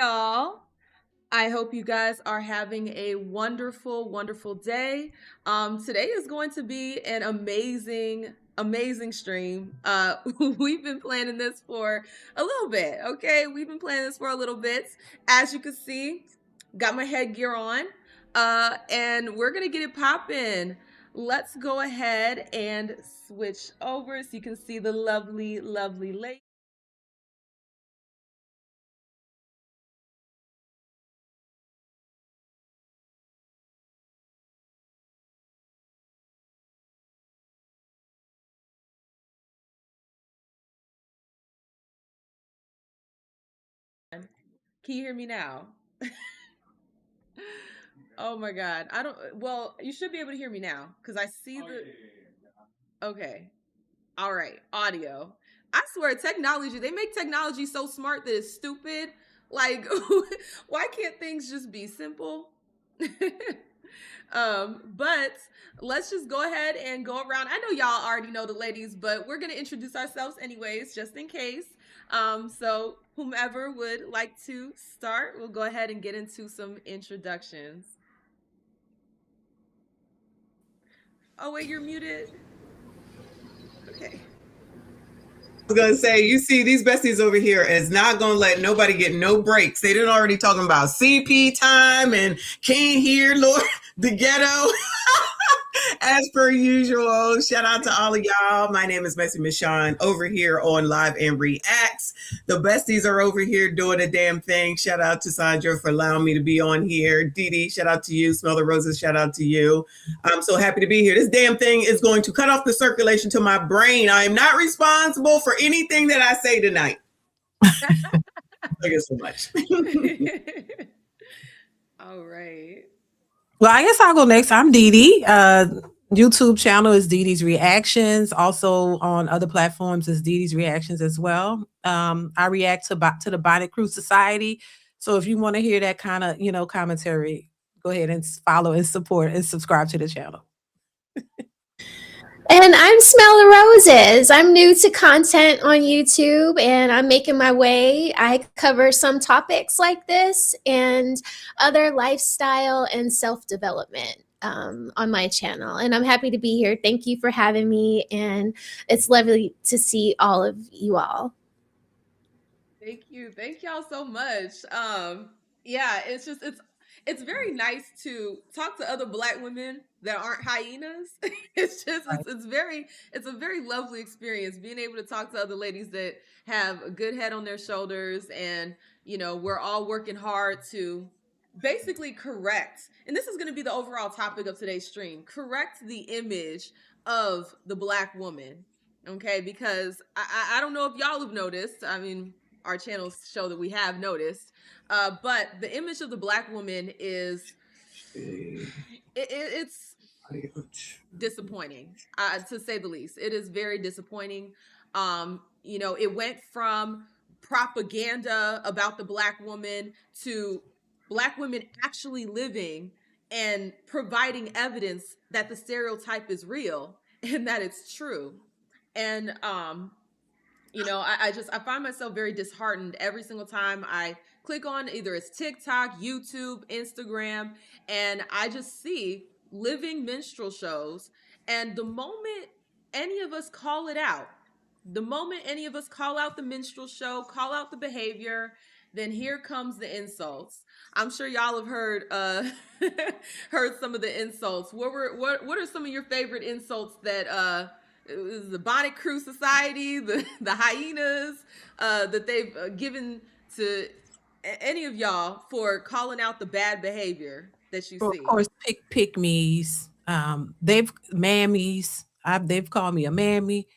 y'all. I hope you guys are having a wonderful, wonderful day. Today is going to be an amazing stream. We've been planning this for a little bit, okay? We've been planning this for a little bit. As you can see, got my headgear on, and we're gonna get it popping. Let's go ahead and switch over so you can see the lovely, lovely lady. Can you hear me now? Oh my God. I don't, well, you should be able to hear me now because I see the, okay. All right. Audio. I swear, technology, they make technology so smart that it's stupid. Like, why can't things just be simple? But let's just go ahead and go around. I know y'all already know the ladies, but we're going to introduce ourselves anyways, just in case. So whomever would like to start, we'll go ahead and get into some introductions. Oh wait, you're muted. Okay. I was gonna say, you see, these besties over here is not gonna let nobody get no breaks. They didn't already talking about CP time and can't hear Lord the ghetto. As per usual, shout out to all of y'all. My name is Bessie Michon over here on Live and Reacts. The besties are over here doing a damn thing. Shout out to Sandra for allowing me to be on here. Dee Dee, shout out to you. Smell the Roses, shout out to you. I'm so happy to be here. This damn thing is going to cut off the circulation to my brain. I am not responsible for anything that I say tonight. Thank you so much. All right. Well, I guess I'll go next. I'm Dee Dee. YouTube channel is Dee Dee's Reactions. Also on other platforms is Dee Dee's Reactions as well. I react to the Bonnet Crew Society. So if you want to hear that kind of commentary, go ahead and follow and support and subscribe to the channel. And I'm Smell the Roses. I'm new to content on YouTube and I'm making my way. I cover some topics like this and other lifestyle and self-development on my channel. And I'm happy to be here. Thank you for having me. And it's lovely to see all of you all. Thank you. Thank y'all so much. Yeah, it's very nice to talk to other Black women that aren't hyenas. It's a very lovely experience being able to talk to other ladies that have a good head on their shoulders, and we're all working hard to basically correct. And this is going to be the overall topic of today's stream: correct the image of the Black woman. Okay, because I don't know if y'all have noticed. I mean, our channels show that we have noticed, but the image of the Black woman is it's disappointing, to say the least. It is very disappointing. It went from propaganda about the Black woman to Black women actually living and providing evidence that the stereotype is real and that it's true. And I find myself very disheartened every single time I click on either it's TikTok, YouTube, Instagram, and I just see living minstrel shows. And the moment any of us call it out, the moment any of us call out the minstrel show, call out the behavior, then here comes the insults. I'm sure y'all have heard heard some of the insults. What are some of your favorite insults that the Bonnet Crew Society, the hyenas, that they've given to any of y'all for calling out the bad behavior that you see? Of course, pick me's. They've mammies. They've called me a mammy.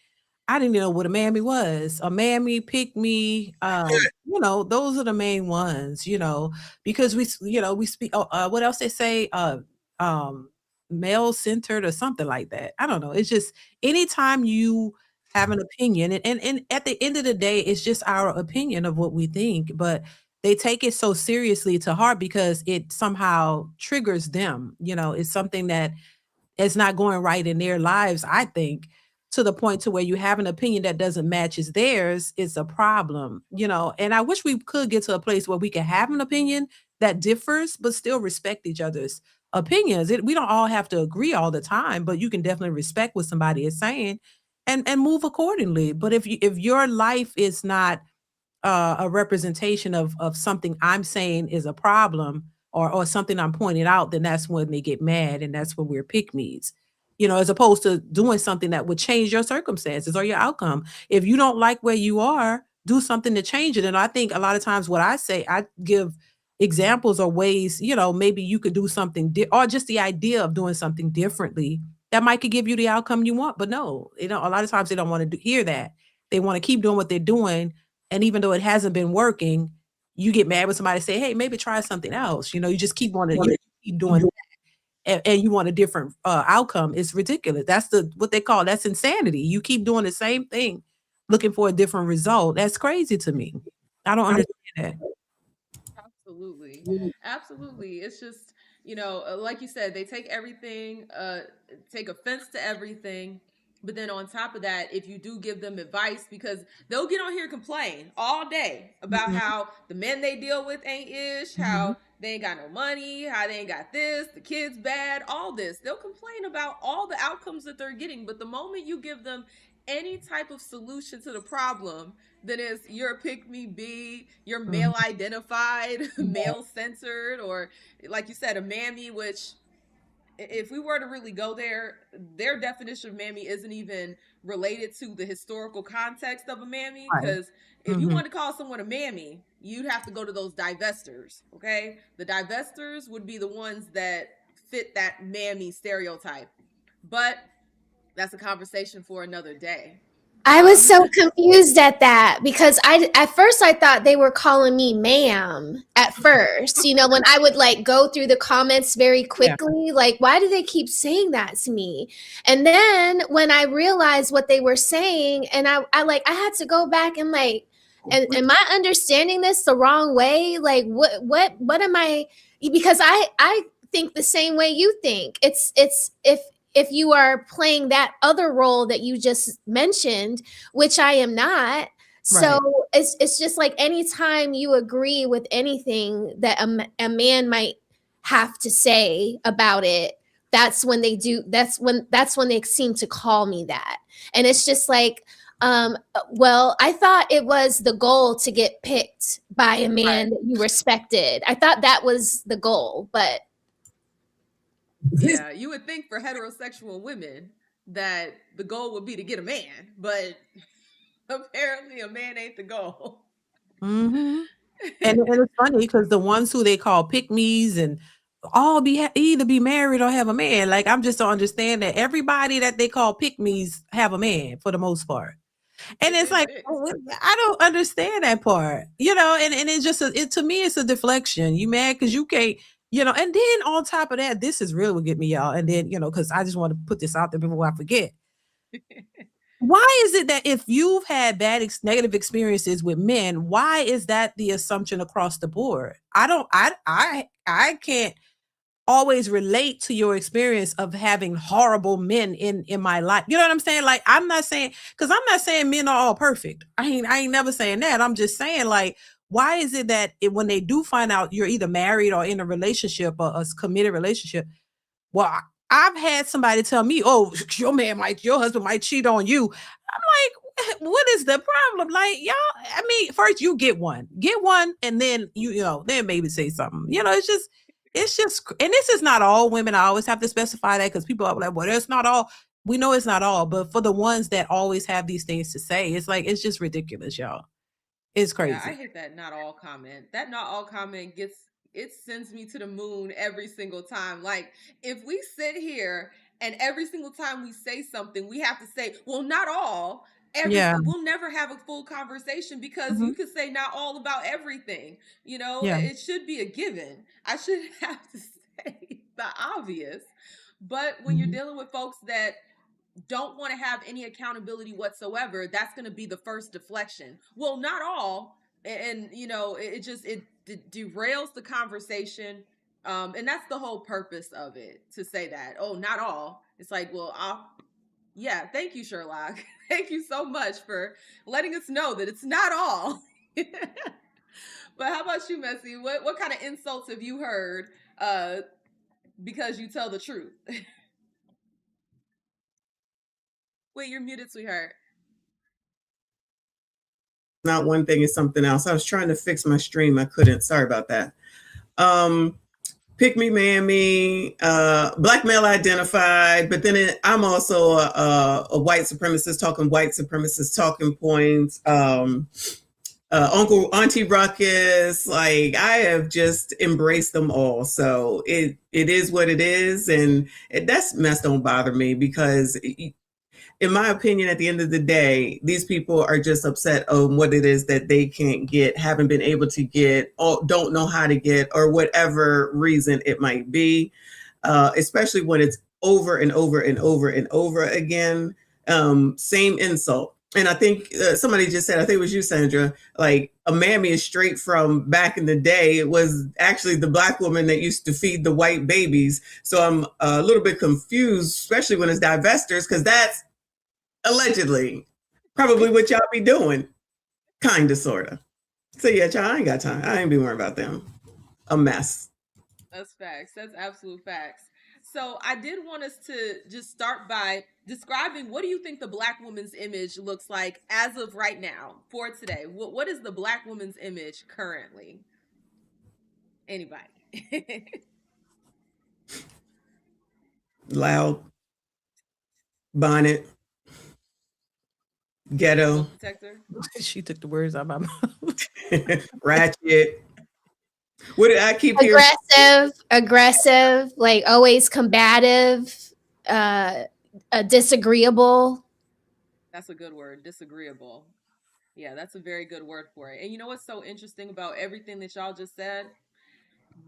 I didn't know what a mammy was. A mammy, pick me. Those are the main ones. Because we speak. What else they say? Male centered or something like that. I don't know. It's just anytime you have an opinion, and at the end of the day, it's just our opinion of what we think, but they take it so seriously to heart because it somehow triggers them. It's something that is not going right in their lives, I think. to the point to where you have an opinion that doesn't match as theirs, it's a problem, and I wish we could get to a place where we can have an opinion that differs, but still respect each other's opinions. We don't all have to agree all the time, but you can definitely respect what somebody is saying and move accordingly. But if your life is not a representation of something I'm saying is a problem, or something I'm pointing out, then that's when they get mad, and that's when we're pick me's. As opposed to doing something that would change your circumstances or your outcome. If you don't like where you are, do something to change it. And I think a lot of times what I say, I give examples or ways, maybe you could do something or just the idea of doing something differently that might could give you the outcome you want. But no, a lot of times they don't want to hear that. They want to keep doing what they're doing, and even though it hasn't been working, you get mad when somebody say, "Hey, maybe try something else." You just keep wanting to keep doing that, and you want a different outcome. It's ridiculous. That's what they call, that's insanity. You keep doing the same thing, looking for a different result. That's crazy to me. I don't understand that. Absolutely. Absolutely. It's just, like you said, they take everything, take offense to everything. But then on top of that, if you do give them advice, because they'll get on here and complain all day about Mhm. how the men they deal with ain't ish, Mhm. how they ain't got no money, how they ain't got this, the kids bad, all this. They'll complain about all the outcomes that they're getting. But the moment you give them any type of solution to the problem, then it's you're a pick me B, you're male Mhm. identified, male centered, or like you said, a mammy, which if we were to really go there, their definition of mammy isn't even related to the historical context of a mammy. Right. Because if you Mhm. want to call someone a mammy, you'd have to go to those divestors. Okay, the divestors would be the ones that fit that mammy stereotype, but that's a conversation for another day. I was Um, so confused at that because at first I thought they were calling me ma'am at first. When I would like go through the comments very Yeah. quickly, like why do they keep saying that to me? And then when I realized what they were saying, and I had to go back and like, and am I understanding this the wrong way? Like what am I, because I think the same way you think. It's if you are playing that other role that you just mentioned, which I am not. So Right. it's just like anytime you agree with anything that a man might have to say about it, that's when they seem to call me that. And it's just like, well, I thought it was the goal to get picked by a man that you respected. I thought that was the goal, but yeah, you would think for heterosexual women that the goal would be to get a man, but apparently a man ain't the goal. Mhm. And it's funny because the ones who they call pick me's and all either be married or have a man. Like, I'm just don't understand that everybody that they call pick me's have a man for the most part. And it's like, I don't understand that part, and it's just to me, it's a deflection. You mad because you can't, and then on top of that, this is really what get me, y'all. And then, because I just want to put this out there before I forget. Why is it that if you've had negative experiences with men, why is that the assumption across the board? I can't always relate to your experience of having horrible men in my life. You know what I'm saying? Like, I'm not saying, because I'm not saying men are all perfect. I ain't never saying that. I'm just saying, like, why is it that when they do find out you're either married or in a relationship or a committed relationship, well, I've had somebody tell me, "Oh, your husband might cheat on you." I'm like, "What is the problem?" Like, y'all, I mean, first you get one, and then then maybe say something. It's just, and this is not all women. I always have to specify that because people are like, "Well, that's not all." We know it's not all, but for the ones that always have these things to say, it's like it's just ridiculous, y'all. It's Yeah, I crazy. hate that not all comment. That not all comment it sends me to the moon every single time. Like, if we sit here and every single time we say something, we have to say, well, not all. Yeah. We'll never have a full conversation because Mhm. you could say not all about everything. Yeah. It should be a given. I shouldn't have to say the obvious. But when you're Mhm. dealing with folks that don't want to have any accountability whatsoever, that's going to be the first deflection. Well, not all, and it derails the conversation, and that's the whole purpose of it, to say that, oh, not all. It's like, well, Yeah, thank you, Sherlock. Thank you so much for letting us know that it's not all. But how about you, Messy? What kind of insults have you heard because you tell the truth? Wait, you're muted, sweetheart. Not one thing is something else. I was trying to fix my stream. I couldn't. Sorry about that. Pick me, mammy, black male identified, but then I'm also a white supremacist talking white supremacist talking points. Uncle Auntie Ruckus, like I have just embraced them all. So it is what it is, and that's mess don't bother me because in my opinion, at the end of the day, these people are just upset on what it is that they can't get, haven't been able to get, or don't know how to get, or whatever reason it might be, especially when it's over and over and over and over again. Same insult. And I think somebody just said, I think it was you, Sandra, like a mammy is straight from back in the day. It was actually the black woman that used to feed the white babies. So I'm a little bit confused, especially when it's divestors, because that's allegedly probably what y'all be doing, kind of, sort of. So yeah, y'all, I ain't got time. I ain't be worrying about them. A mess. That's facts. That's absolute facts. So I did want us to just start by describing what do you think the black woman's image looks like as of right now for today? What is the black woman's image currently? Anybody? Loud, bonnet, ghetto, Smoke detector? She took the words out of my mouth. ratchet. What did I keep hearing? Aggressive, like always combative, disagreeable. That's a good word. Disagreeable. Yeah, that's a very good word for it. And you know what's so interesting about everything that y'all just said?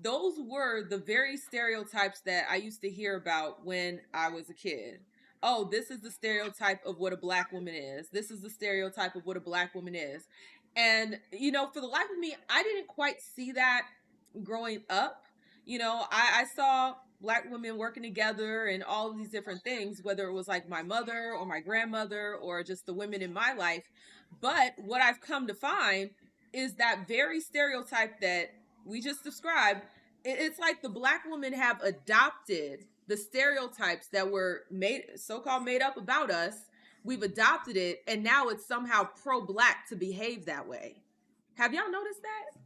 Those were the very stereotypes that I used to hear about when I was a kid. Oh, this is the stereotype of what a black woman is. This is the stereotype of what a black woman is. And, for the life of me, I didn't quite see that growing up. I saw black women working together and all of these different things, whether it was like my mother or my grandmother or just the women in my life. But what I've come to find is that very stereotype that we just described, it's like the black women have adopted the stereotypes that were so-called made up about us. We've adopted it, and now it's somehow pro-black to behave that way. Have y'all noticed that?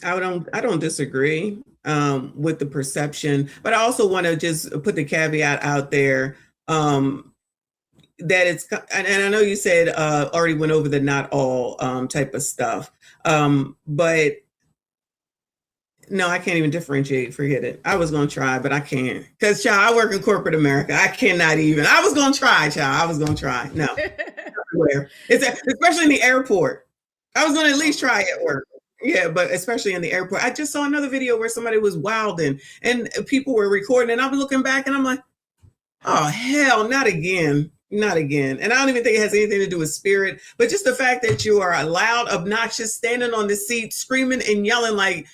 I don't disagree with the perception, but I also want to just put the caveat out there that it's, and I know you said already went over the not all type of stuff, but no, I can't even differentiate. Forget it. I was gonna try, but I can't because, child, I work in corporate America. I cannot even. I was gonna try, child. I was gonna try. No, everywhere. It's especially in the airport. I was gonna at least try at work. Yeah, but especially in the airport. I just saw another video where somebody was wilding and people were recording, and I'm looking back and I'm like, oh hell, not again. Not again. And I don't even think it has anything to do with spirit, but just the fact that you are loud, obnoxious, standing on the seat, screaming and yelling like,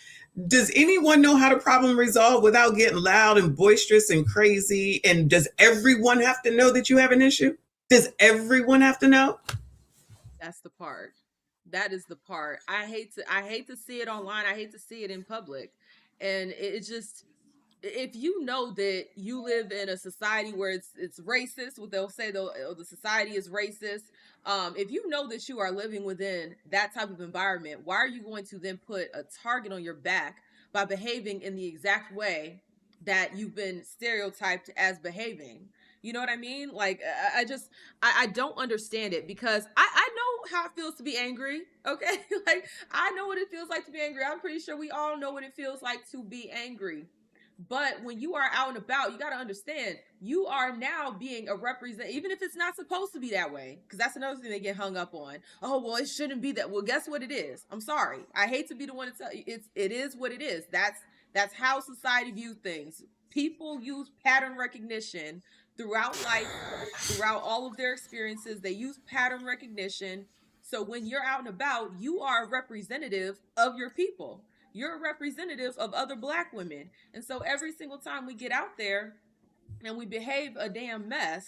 does anyone know how to problem resolve without getting loud and boisterous and crazy? And does everyone have to know that you have an issue? Does everyone have to know? That's the part. That is the part. I hate to see it online. I hate to see it in public. And it just, if you know that you live in a society where it's racist, what they'll say, the society is racist. If you know that you are living within that type of environment, why are you going to then put a target on your back by behaving in the exact way that you've been stereotyped as behaving? You know what I mean? Like, I don't understand it because I know how it feels to be angry. Okay. Like, I know what it feels like to be angry. I'm pretty sure we all know what it feels like to be angry. But when you are out and about, you got to understand you are now being a represent, even if it's not supposed to be that way. Because that's another thing they get hung up on. Oh, well, it shouldn't be that. Well, guess what it is? I'm sorry. I hate to be the one to tell you. It is what it is. That's how society views things. People use pattern recognition throughout life, throughout all of their experiences. They use pattern recognition. So when you're out and about, you are a representative of your people. You're a representative of other black women. And so every single time we get out there, and we behave a damn mess,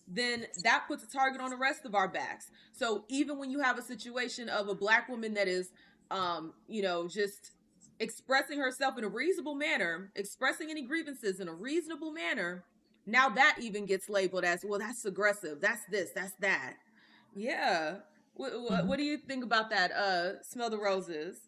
then that puts a target on the rest of our backs. So even when you have a situation of a black woman that is, just expressing herself in a reasonable manner, expressing any grievances in a reasonable manner, now that even gets labeled as, well, that's aggressive. That's this, that's that. Yeah. What Mhm. do you think about that? Smell the roses.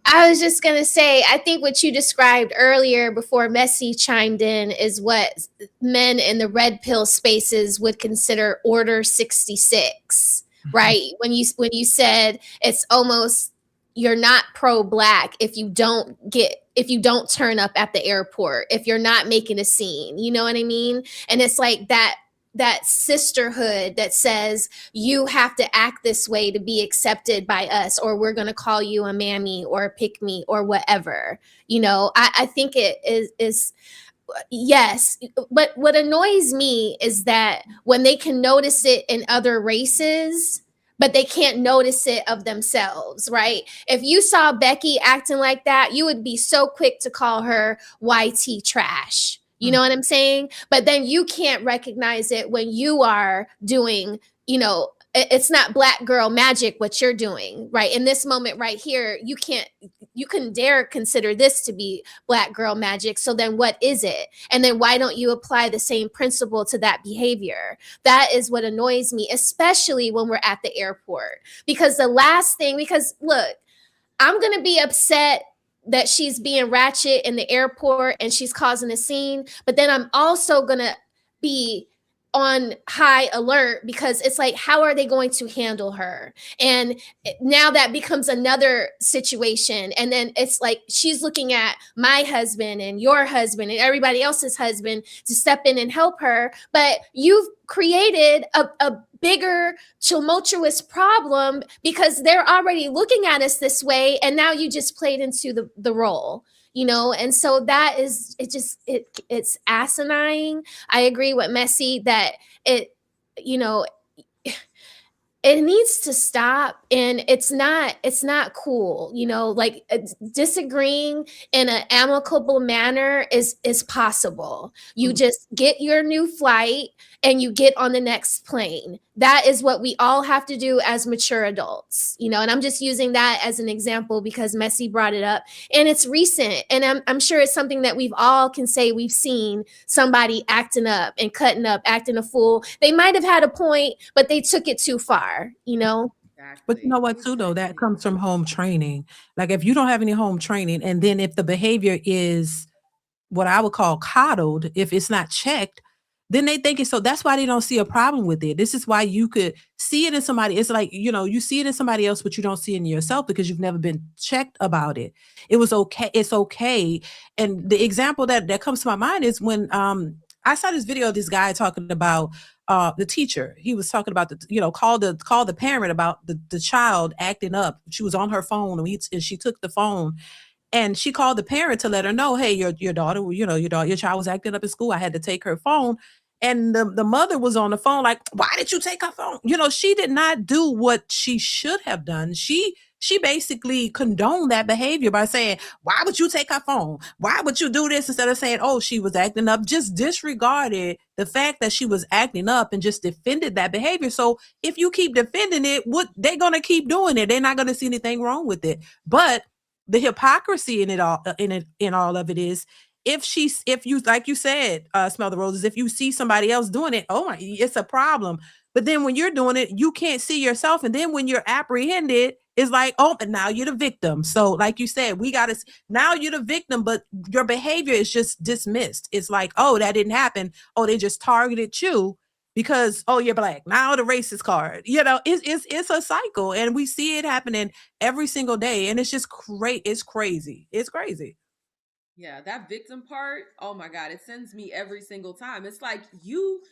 I was just going to say, I think what you described earlier before Messi chimed in is what men in the red pill spaces would consider Order 66, right? When you said it's almost, you're not pro black if you don't turn up at the airport, if you're not making a scene, you know what I mean? And it's like that sisterhood that says you have to act this way to be accepted by us, or we're going to call you a mammy or a pick me or whatever. I think it is yes, but what annoys me is that when they can notice it in other races, but they can't notice it of themselves, right? If you saw Becky acting like that, you would be so quick to call her YT trash. You know what I'm saying? But then you can't recognize it when you are doing, it's not black girl magic what you're doing, right? In this moment right here, you can dare consider this to be black girl magic. So then what is it? And then why don't you apply the same principle to that behavior? That is what annoys me, especially when we're at the airport. Because look, I'm going to be upset that she's being ratchet in the airport and she's causing a scene, but then I'm also going to be on high alert because it's like, how are they going to handle her? And now that becomes another situation. And then it's like she's looking at my husband and your husband and everybody else's husband to step in and help her. But you've created a bigger tumultuous problem because they're already looking at us this way, and now you just played into the role. And so that is, it's asinine. I agree with Messi that it you know it needs to stop, and it's not cool, like disagreeing in an amicable manner is possible. You just get your new flight and you get on the next plane. That is what we all have to do as mature adults, and I'm just using that as an example because Messi brought it up, and it's recent, and I'm sure it's something that we've all can say we've seen somebody acting up and cutting up, acting a fool. They might have had a point, but they took it too far. But you know Exactly. what too though? That Exactly. comes from home training. Like if you don't have any home training, and then if the behavior is what I would call coddled, if it's not checked, then they think it's so. That's why they don't see a problem with it. This is why you could see it in somebody. It's like, you see it in somebody else, but you don't see it in yourself because you've never been checked about it. It was okay. It's okay. And the example that comes to my mind is when I saw this video of this guy talking about the teacher. He was talking about call the parent about the child acting up. She was on her phone and she took the phone and she called the parent to let her know, hey, your daughter, your child was acting up in school. I had to take her phone. And the mother was on the phone like, why did you take her phone? She did not do what she should have done. She basically condoned that behavior by saying, why would you take her phone? Why would you do this? Instead of saying, oh, she was acting up, just disregarded the fact that she was acting up and just defended that behavior. So if you keep defending it, what they're going to keep doing it. They're not going to see anything wrong with it. But the hypocrisy in it all in all of it is if you like you said, smell the roses, if you see somebody else doing it, oh my, it's a problem. But then when you're doing it, you can't see yourself, and then when you're apprehended, it's like, oh, and now you're the victim. So like you said, we got to, now you're the victim, but your behavior is just dismissed. It's like, oh, that didn't happen. Oh, they just targeted you because, oh, you're black, now the racist card. It's a cycle, and we see it happening every single day, and it's just great. It's crazy. It's crazy. Yeah, that victim part, oh my God, it sends me every single time. It's like you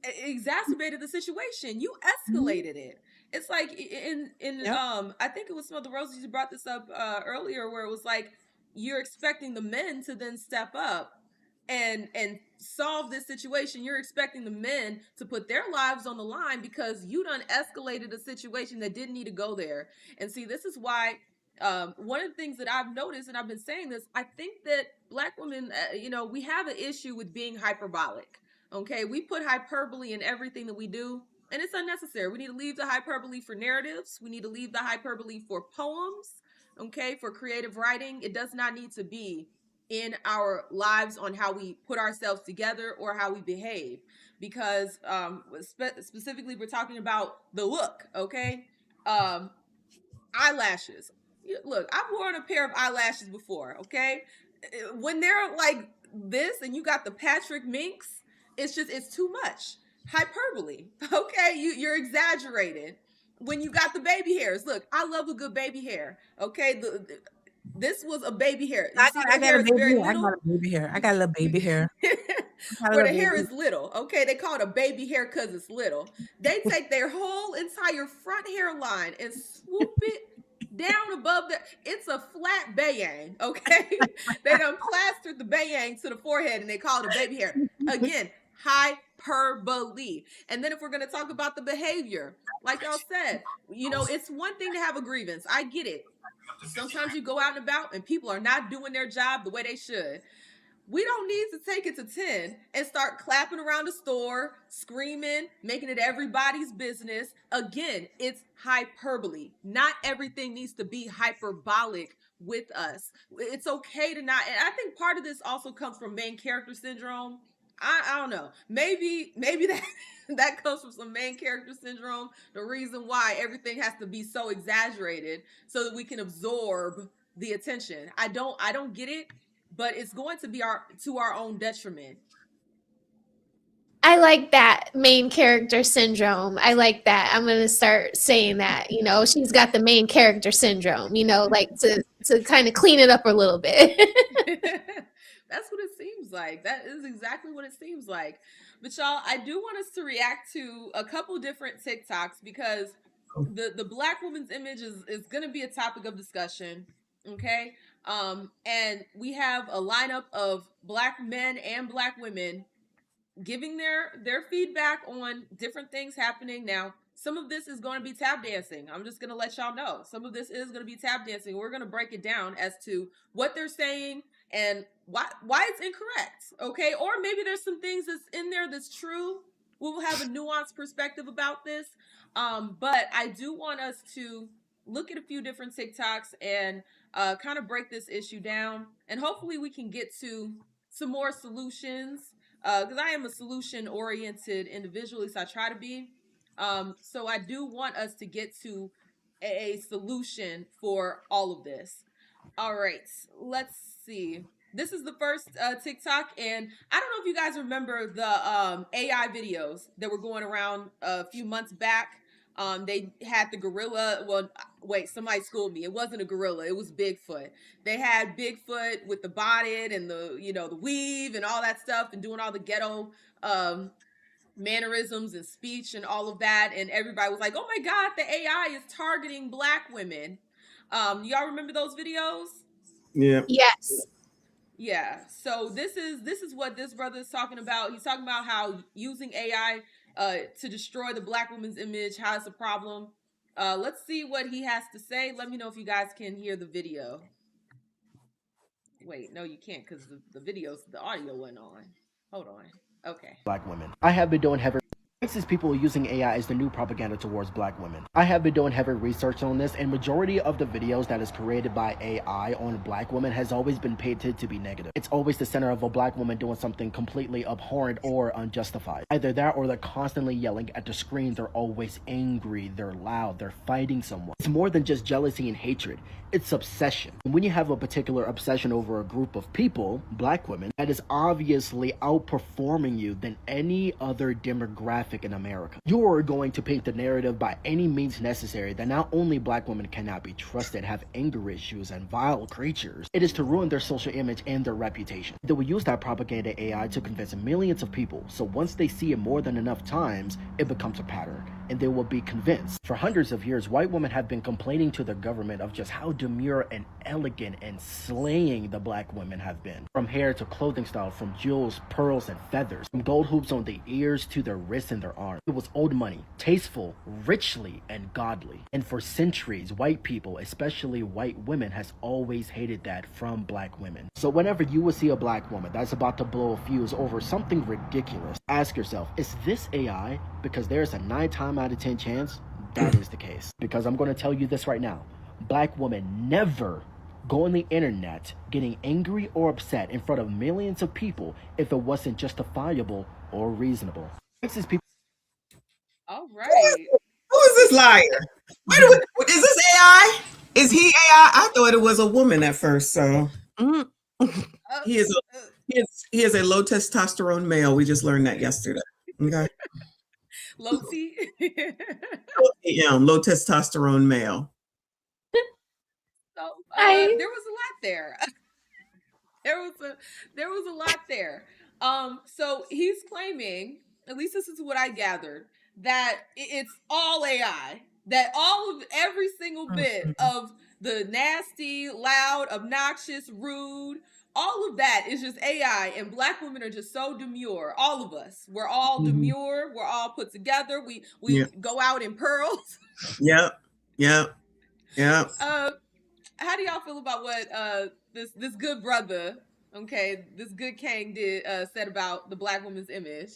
exacerbated the situation. You Mhm. escalated it. It's like in Yep. I think it was Smell the Roses, you brought this up earlier, where it was like you're expecting the men to then step up and solve this situation. You're expecting the men to put their lives on the line because you done escalated a situation that didn't need to go there. And see, this is why One of the things that I've noticed, and I've been saying this, I think that Black women, we have an issue with being hyperbolic. Okay, we put hyperbole in everything that we do, and it's unnecessary. We need to leave the hyperbole for narratives. We need to leave the hyperbole for poems. Okay, for creative writing, it does not need to be in our lives on how we put ourselves together or how we behave, because specifically we're talking about the look. Okay, eyelashes. Look, I've worn a pair of eyelashes before, okay? When they're like this and you got the Patrick Minks, it's too much. Hyperbole, okay? You're exaggerating. When you got the baby hairs, look, I love a good baby hair, okay? This was a baby hair. You see their hair is very little? I got a baby hair. I got a little baby hair. Where the hair is little, okay? They call it a baby hair because it's little. They take their whole entire front hairline and swoop it down above it's a flat bayang, okay? They done plastered the bayang to the forehead and they call it a baby hair. Again, hyperbole. And then if we're going to talk about the behavior, like y'all said, it's one thing to have a grievance. I get it. Sometimes you go out and about and people are not doing their job the way they should. We don't need to take it to 10 and start clapping around the store, screaming, making it everybody's business. Again, it's hyperbole. Not everything needs to be hyperbolic with us. It's okay to not, and I think part of this also comes from main character syndrome. I don't know. Maybe that comes from some main character syndrome. The reason why everything has to be so exaggerated so that we can absorb the attention. I don't get it. But it's going to be to our own detriment. I like that, main character syndrome. I like that. I'm going to start saying that, she's got the main character syndrome, like to kind of clean it up a little bit. That's what it seems like. That is exactly what it seems like. But y'all, I do want us to react to a couple different TikToks because the Black woman's image is going to be a topic of discussion. Okay. And we have a lineup of Black men and Black women giving their feedback on different things happening. Now, some of this is going to be tap dancing. I'm just going to let y'all know. Some of this is going to be tap dancing. We're going to break it down as to what they're saying and why it's incorrect. Okay. Or maybe there's some things that's in there that's true. We will have a nuanced perspective about this. But I do want us to look at a few different TikToks and kind of break this issue down, and hopefully we can get to some more solutions, because I am a solution-oriented individual, at least I try to be. So I do want us to get to a solution for all of this. All right, let's see. This is the first TikTok, and I don't know if you guys remember the AI videos that were going around a few months back. They had the gorilla. Well, wait, somebody schooled me. It wasn't a gorilla. It was Bigfoot. They had Bigfoot with the bonnet and the weave and all that stuff and doing all the ghetto mannerisms and speech and all of that. And everybody was like, oh my God, the AI is targeting Black women. Y'all remember those videos? Yeah. Yes. Yeah. So this is what this brother is talking about. He's talking about how using AI to destroy the Black woman's image, how it's a problem. Let's see what he has to say. Let me know if you guys can hear the video. Wait, no, you can't because the audio went on. Hold on. Okay. Black women. I have been doing heavy racist people using AI as the new propaganda towards Black women. I have been doing heavy research on this, and majority of the videos that is created by AI on Black women has always been painted to be negative. It's always the center of a Black woman doing something completely abhorrent or unjustified. Either that or they're constantly yelling at the screen, they're always angry, they're loud, they're fighting someone. It's more than just jealousy and hatred. It's obsession. And when you have a particular obsession over a group of people, Black women, that is obviously outperforming you than any other demographic in America. You're going to paint the narrative by any means necessary that not only Black women cannot be trusted, have anger issues, and vile creatures, it is to ruin their social image and their reputation. They will use that propaganda AI to convince millions of people, so once they see it more than enough times, it becomes a pattern. and they will be convinced. For hundreds of years, white women have been complaining to the government of just how demure and elegant and slaying the black women have been. From hair to clothing style, from jewels, pearls, and feathers, from gold hoops on the ears to their wrists and their arms. It was old money, tasteful, richly, and godly. And for centuries, white people, especially white women, has always hated that from black women. So whenever you will see a black woman that's about to blow a fuse over something ridiculous, ask yourself, is this AI? Because there's a 9 times out of 10 chance that is the case. Because I'm going to tell you this right now. Black women never go on the internet getting angry or upset in front of millions of people if it wasn't justifiable or reasonable. All right. Who is this liar? Wait a minute. Is this AI? Is he AI? I thought it was a woman at first. So he is a low testosterone male. We just learned that yesterday. Okay. Low T. Low testosterone male. So there was a lot there. There was a lot there. So he's claiming, at least this is what I gathered, that it's all AI. That every single bit of the nasty, loud, obnoxious, rude, all of that is just AI, and black women are just so demure. All of us, we're all demure. We're all put together. We go out in pearls. Yep. How do y'all feel about what this good brother, this good Kang said about the black woman's image?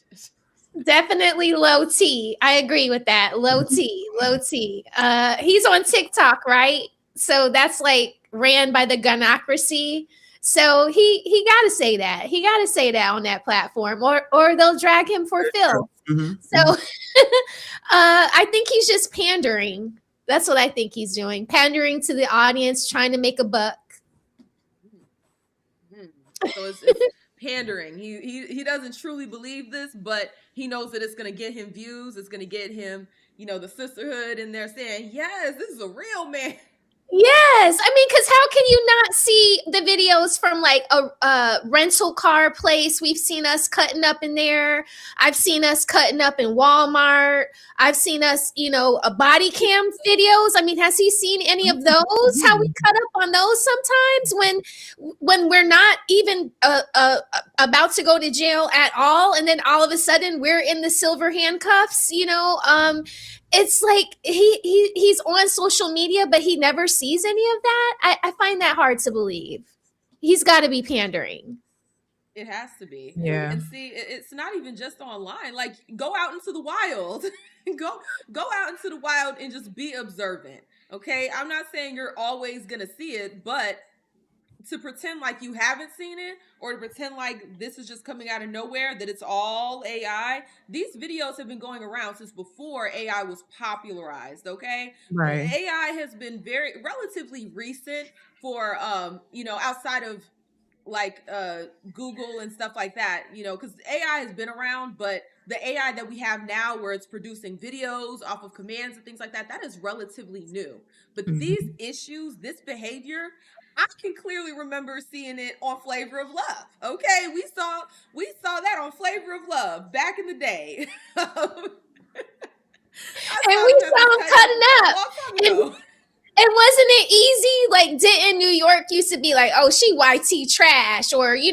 Definitely low T. I agree with that. Low T. He's on TikTok, right? So that's like ran by the gunocracy. So he got to say that. He got to say that on that platform, or they'll drag him for filth. So I think he's just pandering. That's what I think he's doing. Pandering to the audience, trying to make a buck. So it's pandering. He doesn't truly believe this, but he knows that it's going to get him views. It's going to get him, the sisterhood in there saying, yes, this is a real man. Yes. I mean, because how can you not see the videos from like a rental car place? We've seen us cutting up in there. I've seen us cutting up in Walmart. I've seen us, a body cam videos. I mean, has he seen any of those? How we cut up on those sometimes when we're not even about to go to jail at all. And then all of a sudden we're in the silver handcuffs, it's like he's on social media, but he never sees any of that. I find that hard to believe. He's got to be pandering. It has to be. Yeah. And see, it's not even just online. Like, go out into the wild. go out into the wild and just be observant. Okay? I'm not saying you're always going to see it, but to pretend like you haven't seen it, or to pretend like this is just coming out of nowhere, that it's all AI. These videos have been going around since before AI was popularized, okay? Right. AI has been relatively recent for, outside of like Google and stuff like that, because AI has been around, but the AI that we have now where it's producing videos off of commands and things like that is relatively new. But these issues, this behavior, I can clearly remember seeing it on Flavor of Love. Okay, we saw that on Flavor of Love back in the day. And we saw him cutting up. And wasn't it easy? Like, didn't New York used to be like, oh, she YT trash, or we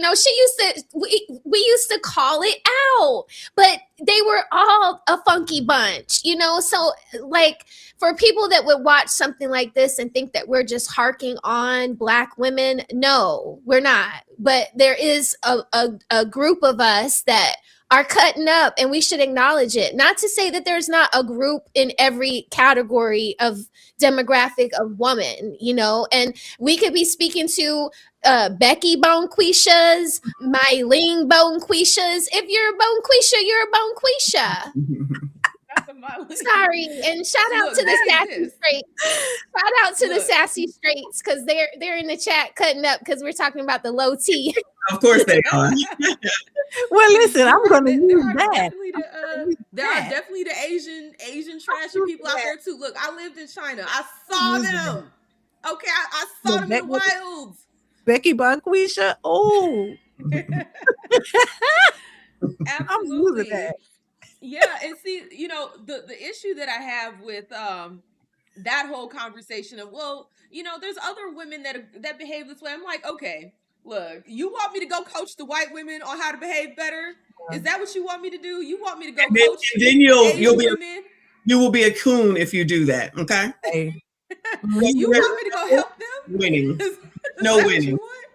used to call it out, but they were all a funky bunch, So like, for people that would watch something like this and think that we're just harking on black women, no, we're not. But there is a group of us that are cutting up, and we should acknowledge it. Not to say that there's not a group in every category of demographic of woman, and we could be speaking to Becky Bonquishas, Mylene Bonquishas. If you're a Bonquisha, you're a Bonquisha. Sorry, and shout out to the Sassy Straights. Shout out to the Sassy Straights, because they're in the chat cutting up because we're talking about the low T. Of course they are. Well, listen, I'm going to use that. There are definitely the Asian trashy people out there too. Look, I lived in China. I saw them. Okay, I saw them in the wilds. Becky Bonquisha. Oh. Absolutely. Yeah, and see, the issue that I have with that whole conversation of, well, there's other women that behave this way. I'm like, okay, look, you want me to go coach the white women on how to behave better? Is that what you want me to do? You want me to go And then, coach and then Asian women? you will be a coon if you do that. Okay. Right. You Mhm. want me to go There's help them? no winning. Is No that what you winning. want?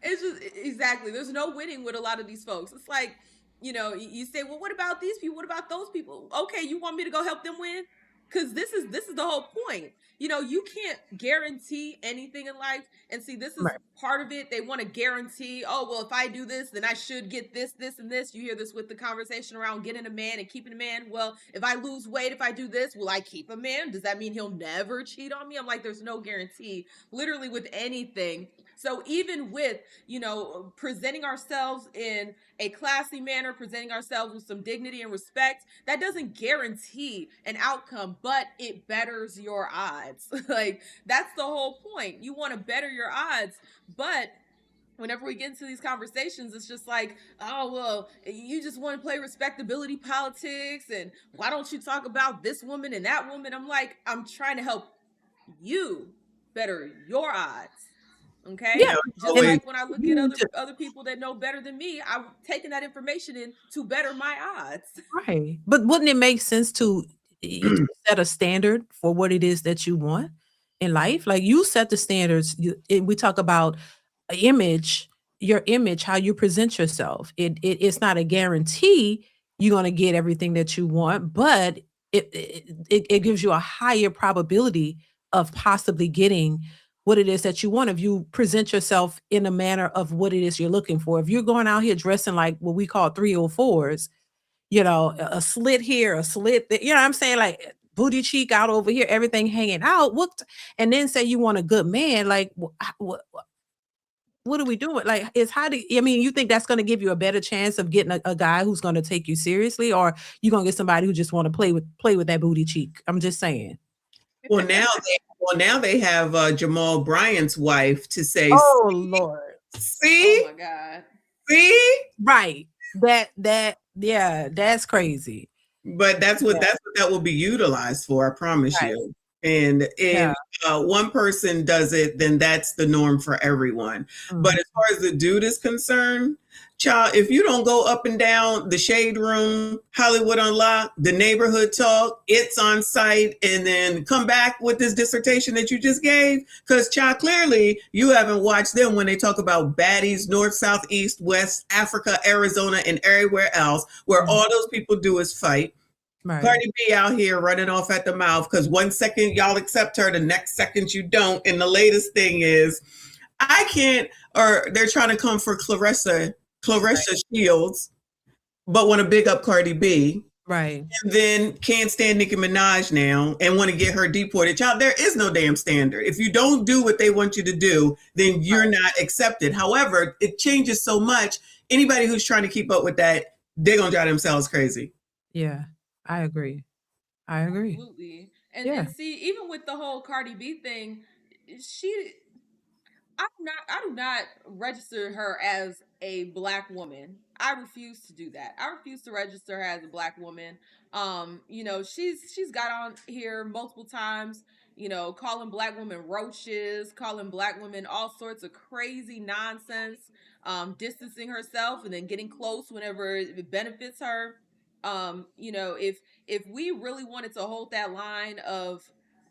It's just exactly. There's no winning with a lot of these folks. It's like, you say, well, what about these people? What about those people? Okay, you want me to go help them win? Because this is the whole point. You can't guarantee anything in life. And see, this is Right. part of it. They want to guarantee, oh, well, if I do this, then I should get this, this, and this. You hear this with the conversation around getting a man and keeping a man. Well, if I lose weight, if I do this, will I keep a man? Does that mean he'll never cheat on me? I'm like, there's no guarantee, literally, with anything. So even with, presenting ourselves in a classy manner, presenting ourselves with some dignity and respect, that doesn't guarantee an outcome, but it betters your odds. Like, that's the whole point. You want to better your odds, but whenever we get into these conversations, it's just like, oh, well, you just want to play respectability politics, and why don't you talk about this woman and that woman? I'm like, I'm trying to help you better your odds. Okay. Yeah. Just And like when I look at you other people that know better than me, I'm taking that information in to better my odds. right. But wouldn't it make sense to set a standard for what it is that you want in life? Like you set the standards. We talk about image, your image, how you present yourself. It's not a guarantee you're going to get everything that you want, but it gives you a higher probability of possibly getting what it is that you want if you present yourself in a manner of what it is you're looking for. If you're going out here dressing like what we call 304s, a slit here, a slit there, what I'm saying? Like booty cheek out over here, everything hanging out. And then say you want a good man, like what are we doing? Like, you think that's going to give you a better chance of getting a guy who's going to take you seriously, or you going to get somebody who just want to play with that booty cheek? I'm just saying. Now they have Jamal Bryant's wife to say, Oh Lord. Oh see, my God. see, Right. Yeah, that's crazy. but that will be utilized for. I promise Right. you. And if one person does it, then that's the norm for everyone. But as far as the dude is concerned, child, if you don't go up and down the Shade Room, Hollywood Unlocked, the Neighborhood Talk, It's on Site, and then come back with this dissertation that you just gave, because child, clearly you haven't watched them when they talk about baddies, north, south, east, west, Africa, Arizona, and everywhere else, where all those people do is fight. Right. Cardi B out here running off at the mouth because 1 second y'all accept her, the next second you don't. And the latest thing is, I can't, or they're trying to come for Clarissa Shields, but want to big up Cardi B. Right. And then can't stand Nicki Minaj now and want to get her deported. Child, there is no damn standard. If you don't do what they want you to do, then you're not accepted. However, it changes so much. Anybody who's trying to keep up with that, they're going to drive themselves crazy. Yeah. I agree. Absolutely. And Yeah. and see, even with the whole Cardi B thing, I do not register her as a black woman. I refuse to do that. I refuse to register her as a black woman. She's got on here multiple times, calling black women roaches, calling black women all sorts of crazy nonsense, distancing herself and then getting close whenever it benefits her. If we really wanted to hold that line of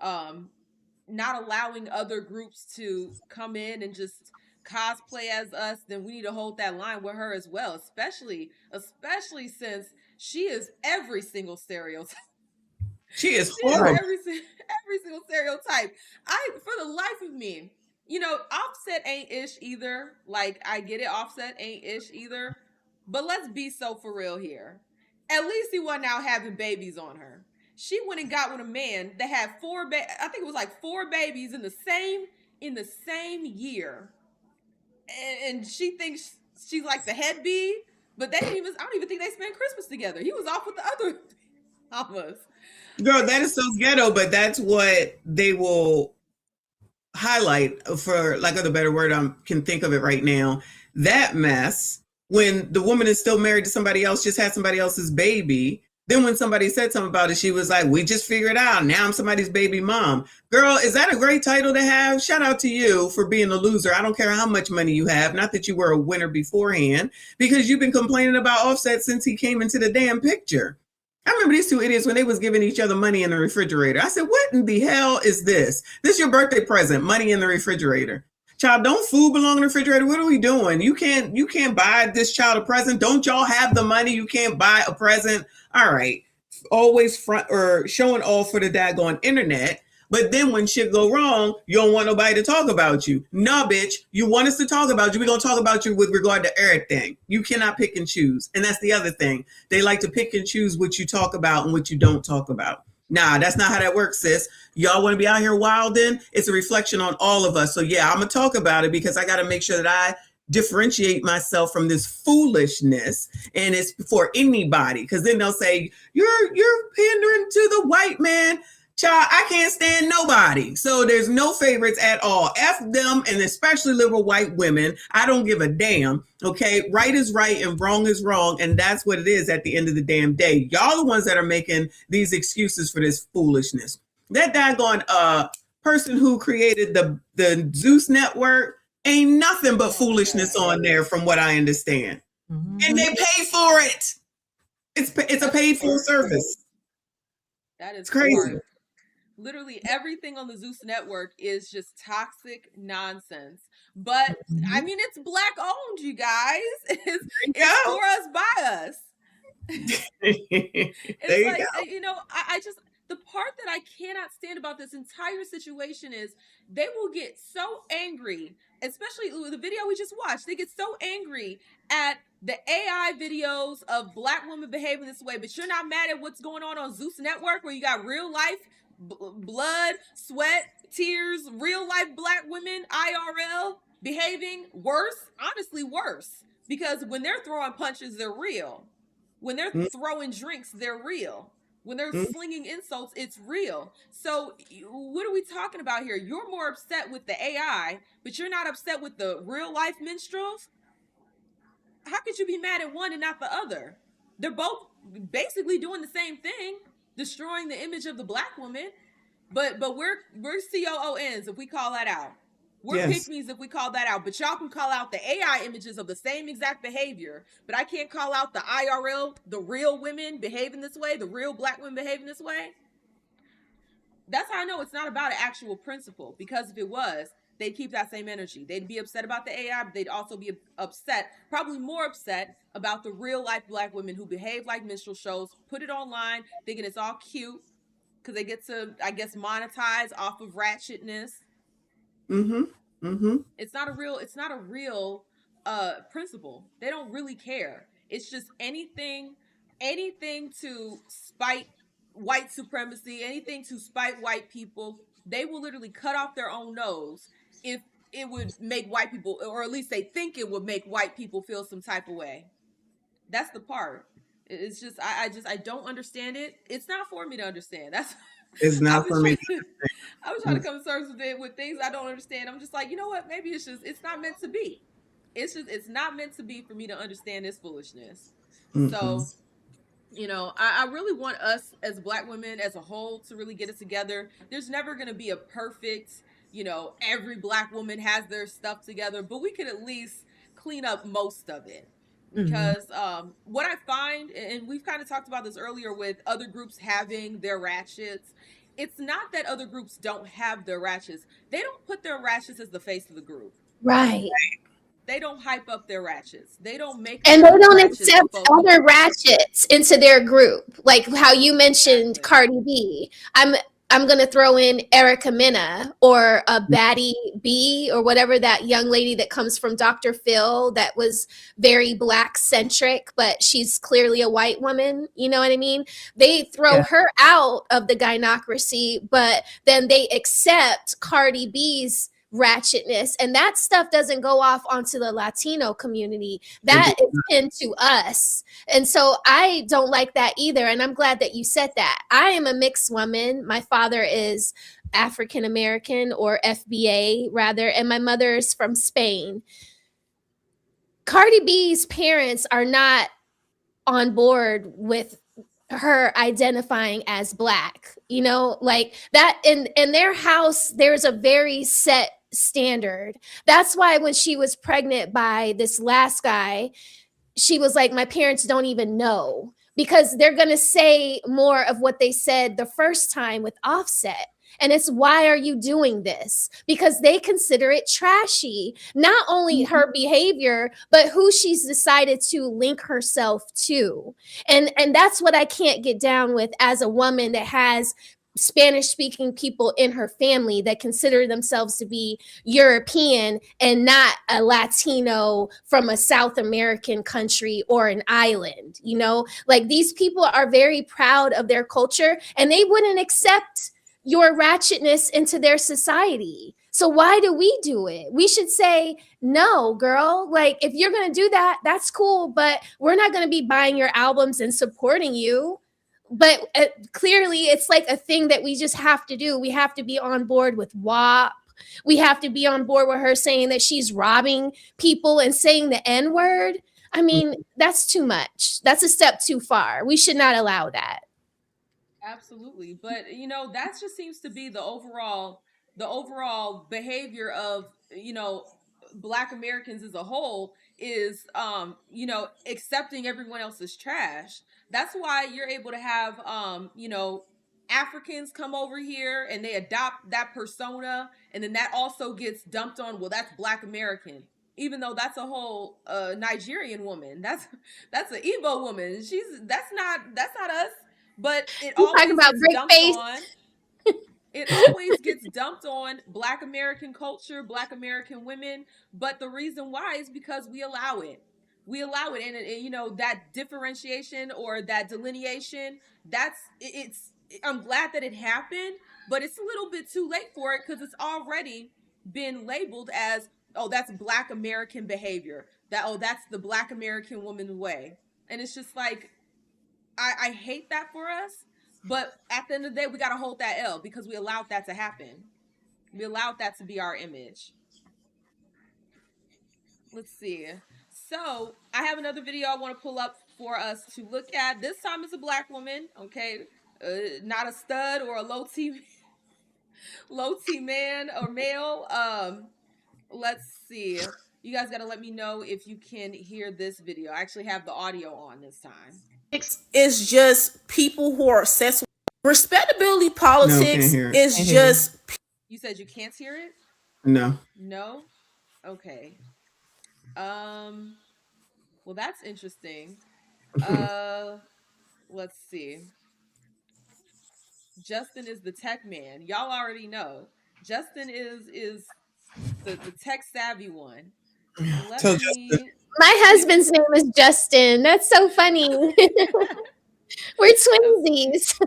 not allowing other groups to come in and just cosplay as us, then we need to hold that line with her as well, especially since she is every single stereotype. She is She is horrible. every single stereotype. For the life of me, Offset ain't ish either. Like, I get it, Offset ain't ish either. But let's be so for real here. At least he wasn't out having babies on her. She went and got with a man that had I think it was like 4 babies in the same year. And she thinks she's like the head bee, but I don't even think they spent Christmas together. He was off with the other almost. Girl, that is so ghetto, but that's what they will highlight, for lack of a better word, I can think of it right now. That mess, when the woman is still married to somebody else, just had somebody else's baby, Then when somebody said something about it, she was like, "We just figured it out. Now I'm somebody's baby mom." Girl, is that a great title to have? Shout out to you for being a loser. I don't care how much money you have. Not that you were a winner beforehand, because you've been complaining about Offset since he came into the damn picture. I remember these two idiots when they was giving each other money in the refrigerator. I said, "What in the hell is this? This is your birthday present, money in the refrigerator." Child, don't food belong in the refrigerator? What are we doing? You can't buy this child a present. Don't y'all have the money? You can't buy a present. All right. Always front or showing off for the daggone internet. But then when shit go wrong, you don't want nobody to talk about you. Nah, bitch, you want us to talk about you. We're going to talk about you with regard to everything. You cannot pick and choose. And that's the other thing. They like to pick and choose what you talk about and what you don't talk about. Nah, that's not how that works, sis. Y'all want to be out here wilding? It's a reflection on all of us. So yeah, I'm going to talk about it because I got to make sure that I differentiate myself from this foolishness, and it's for anybody, because then they'll say you're pandering to the white man. Child, I can't stand nobody. So there's no favorites at all. F them, and especially liberal white women. I don't give a damn. Okay, right is right and wrong is wrong, and that's what it is at the end of the damn day. Y'all the ones that are making these excuses for this foolishness. That daggone person who created the Zeus network ain't nothing but foolishness on there, from what I understand. Mm-hmm. And they pay for it. It's a paid for service. That is it's crazy. Hard. Literally everything on the Zeus network is just toxic nonsense. But I mean, it's Black owned, you guys. It's for us, by us. It's like, you know, I just, the part that I cannot stand about this entire situation is they will get so angry, especially the video we just watched. They get so angry at the AI videos of Black women behaving this way, but you're not mad at what's going on Zeus Network, where you got real life blood, sweat, tears, real life Black women IRL behaving worse, honestly worse, because when they're throwing punches, they're real. When they're throwing drinks, they're real. When they're slinging insults, it's real. So what are we talking about here? You're more upset with the AI, but you're not upset with the real life minstrels? How could you be mad at one and not the other? They're both basically doing the same thing, destroying the image of the Black woman. But we're COONs if we call that out. We're pick-me's if we call that out. But y'all can call out the AI images of the same exact behavior. But I can't call out the IRL, the real women behaving this way, the real Black women behaving this way. That's how I know it's not about an actual principle. Because if it was, they'd keep that same energy. They'd be upset about the AI, but they'd also be upset, probably more upset, about the real life Black women who behave like minstrel shows, put it online, thinking it's all cute, because they get to, I guess, monetize off of ratchetness. It's not a real principle. They don't really care. It's just anything to spite white supremacy, anything to spite white people. They will literally cut off their own nose if it would make white people, or at least they think it would make white people feel some type of way. That's the part. It's just I don't understand it. It's not for me to understand. It's not for me. I was trying to come to terms with things I don't understand. I'm just like, you know what? Maybe it's not meant to be. It's not meant to be for me to understand this foolishness. So, you know, I really want us as Black women as a whole to really get it together. There's never going to be a perfect, you know, every Black woman has their stuff together, but we could at least clean up most of it. Because what I find, and we've kind of talked about this earlier with other groups having their ratchets, it's not that other groups don't have their ratchets. They don't put their ratchets as the face of the group. Right. They don't hype up their ratchets. They don't make, and they don't accept other ratchets into their group. Like how you mentioned Cardi B. I'm going to throw in Erica Mena or a Baddie B or whatever, that young lady that comes from Dr. Phil that was very Black centric, but she's clearly a white woman. You know what I mean? They throw her out of the gynocracy, but then they accept Cardi B's ratchetness, and that stuff doesn't go off onto the Latino community. That is pinned to us, and so I don't like that either, and I'm glad that you said that. I am a mixed woman. My father is African American, or FBA rather, and my mother is from Spain. Cardi B's parents are not on board with her identifying as Black, you know, like that. In their house there's a very set standard. That's why when she was pregnant by this last guy, she was like, my parents don't even know, because they're going to say more of what they said the first time with Offset. And it's, why are you doing this? Because they consider it trashy. Not only her behavior, but who she's decided to link herself to. And that's what I can't get down with as a woman that has Spanish speaking people in her family that consider themselves to be European and not a Latino from a South American country or an island. You know, like, these people are very proud of their culture and they wouldn't accept your ratchetness into their society. So why do we do it? We should say, no, girl, like, if you're going to do that, that's cool, but we're not going to be buying your albums and supporting you. But clearly it's like a thing that we just have to do. We have to be on board with WAP. We have to be on board with her saying that she's robbing people and saying the N-word. I mean, that's too much. That's a step too far. We should not allow that. Absolutely. But you know, that just seems to be the overall behavior of, you know, Black Americans as a whole, is you know, accepting everyone else's trash. That's why you're able to have you know, Africans come over here and they adopt that persona, and then that also gets dumped on, well, that's Black American, even though that's a whole Nigerian woman. That's an Igbo woman. That's not us. But it always gets dumped on. It always gets dumped on Black American culture, Black American women. But the reason why is because we allow it. We allow it. And you know, that differentiation or that delineation, I'm glad that it happened, but it's a little bit too late for it, because it's already been labeled as, oh, that's Black American behavior. That's the Black American woman way. And it's just like, I hate that for us, but at the end of the day, we got to hold that L, because we allowed that to happen. We allowed that to be our image. Let's see. So I have another video I want to pull up for us to look at. This time it's a Black woman, okay? Not a stud or a low T man or male. Let's see. You guys got to let me know if you can hear this video. I actually have the audio on this time. Is just people who are obsessed with respectability politics. Is just. You said you can't hear it? No. No? Okay. Well, that's interesting. Let's see. Justin is the tech man. Y'all already know. Justin is the tech savvy one. My husband's name is Justin. That's so funny. We're twinsies.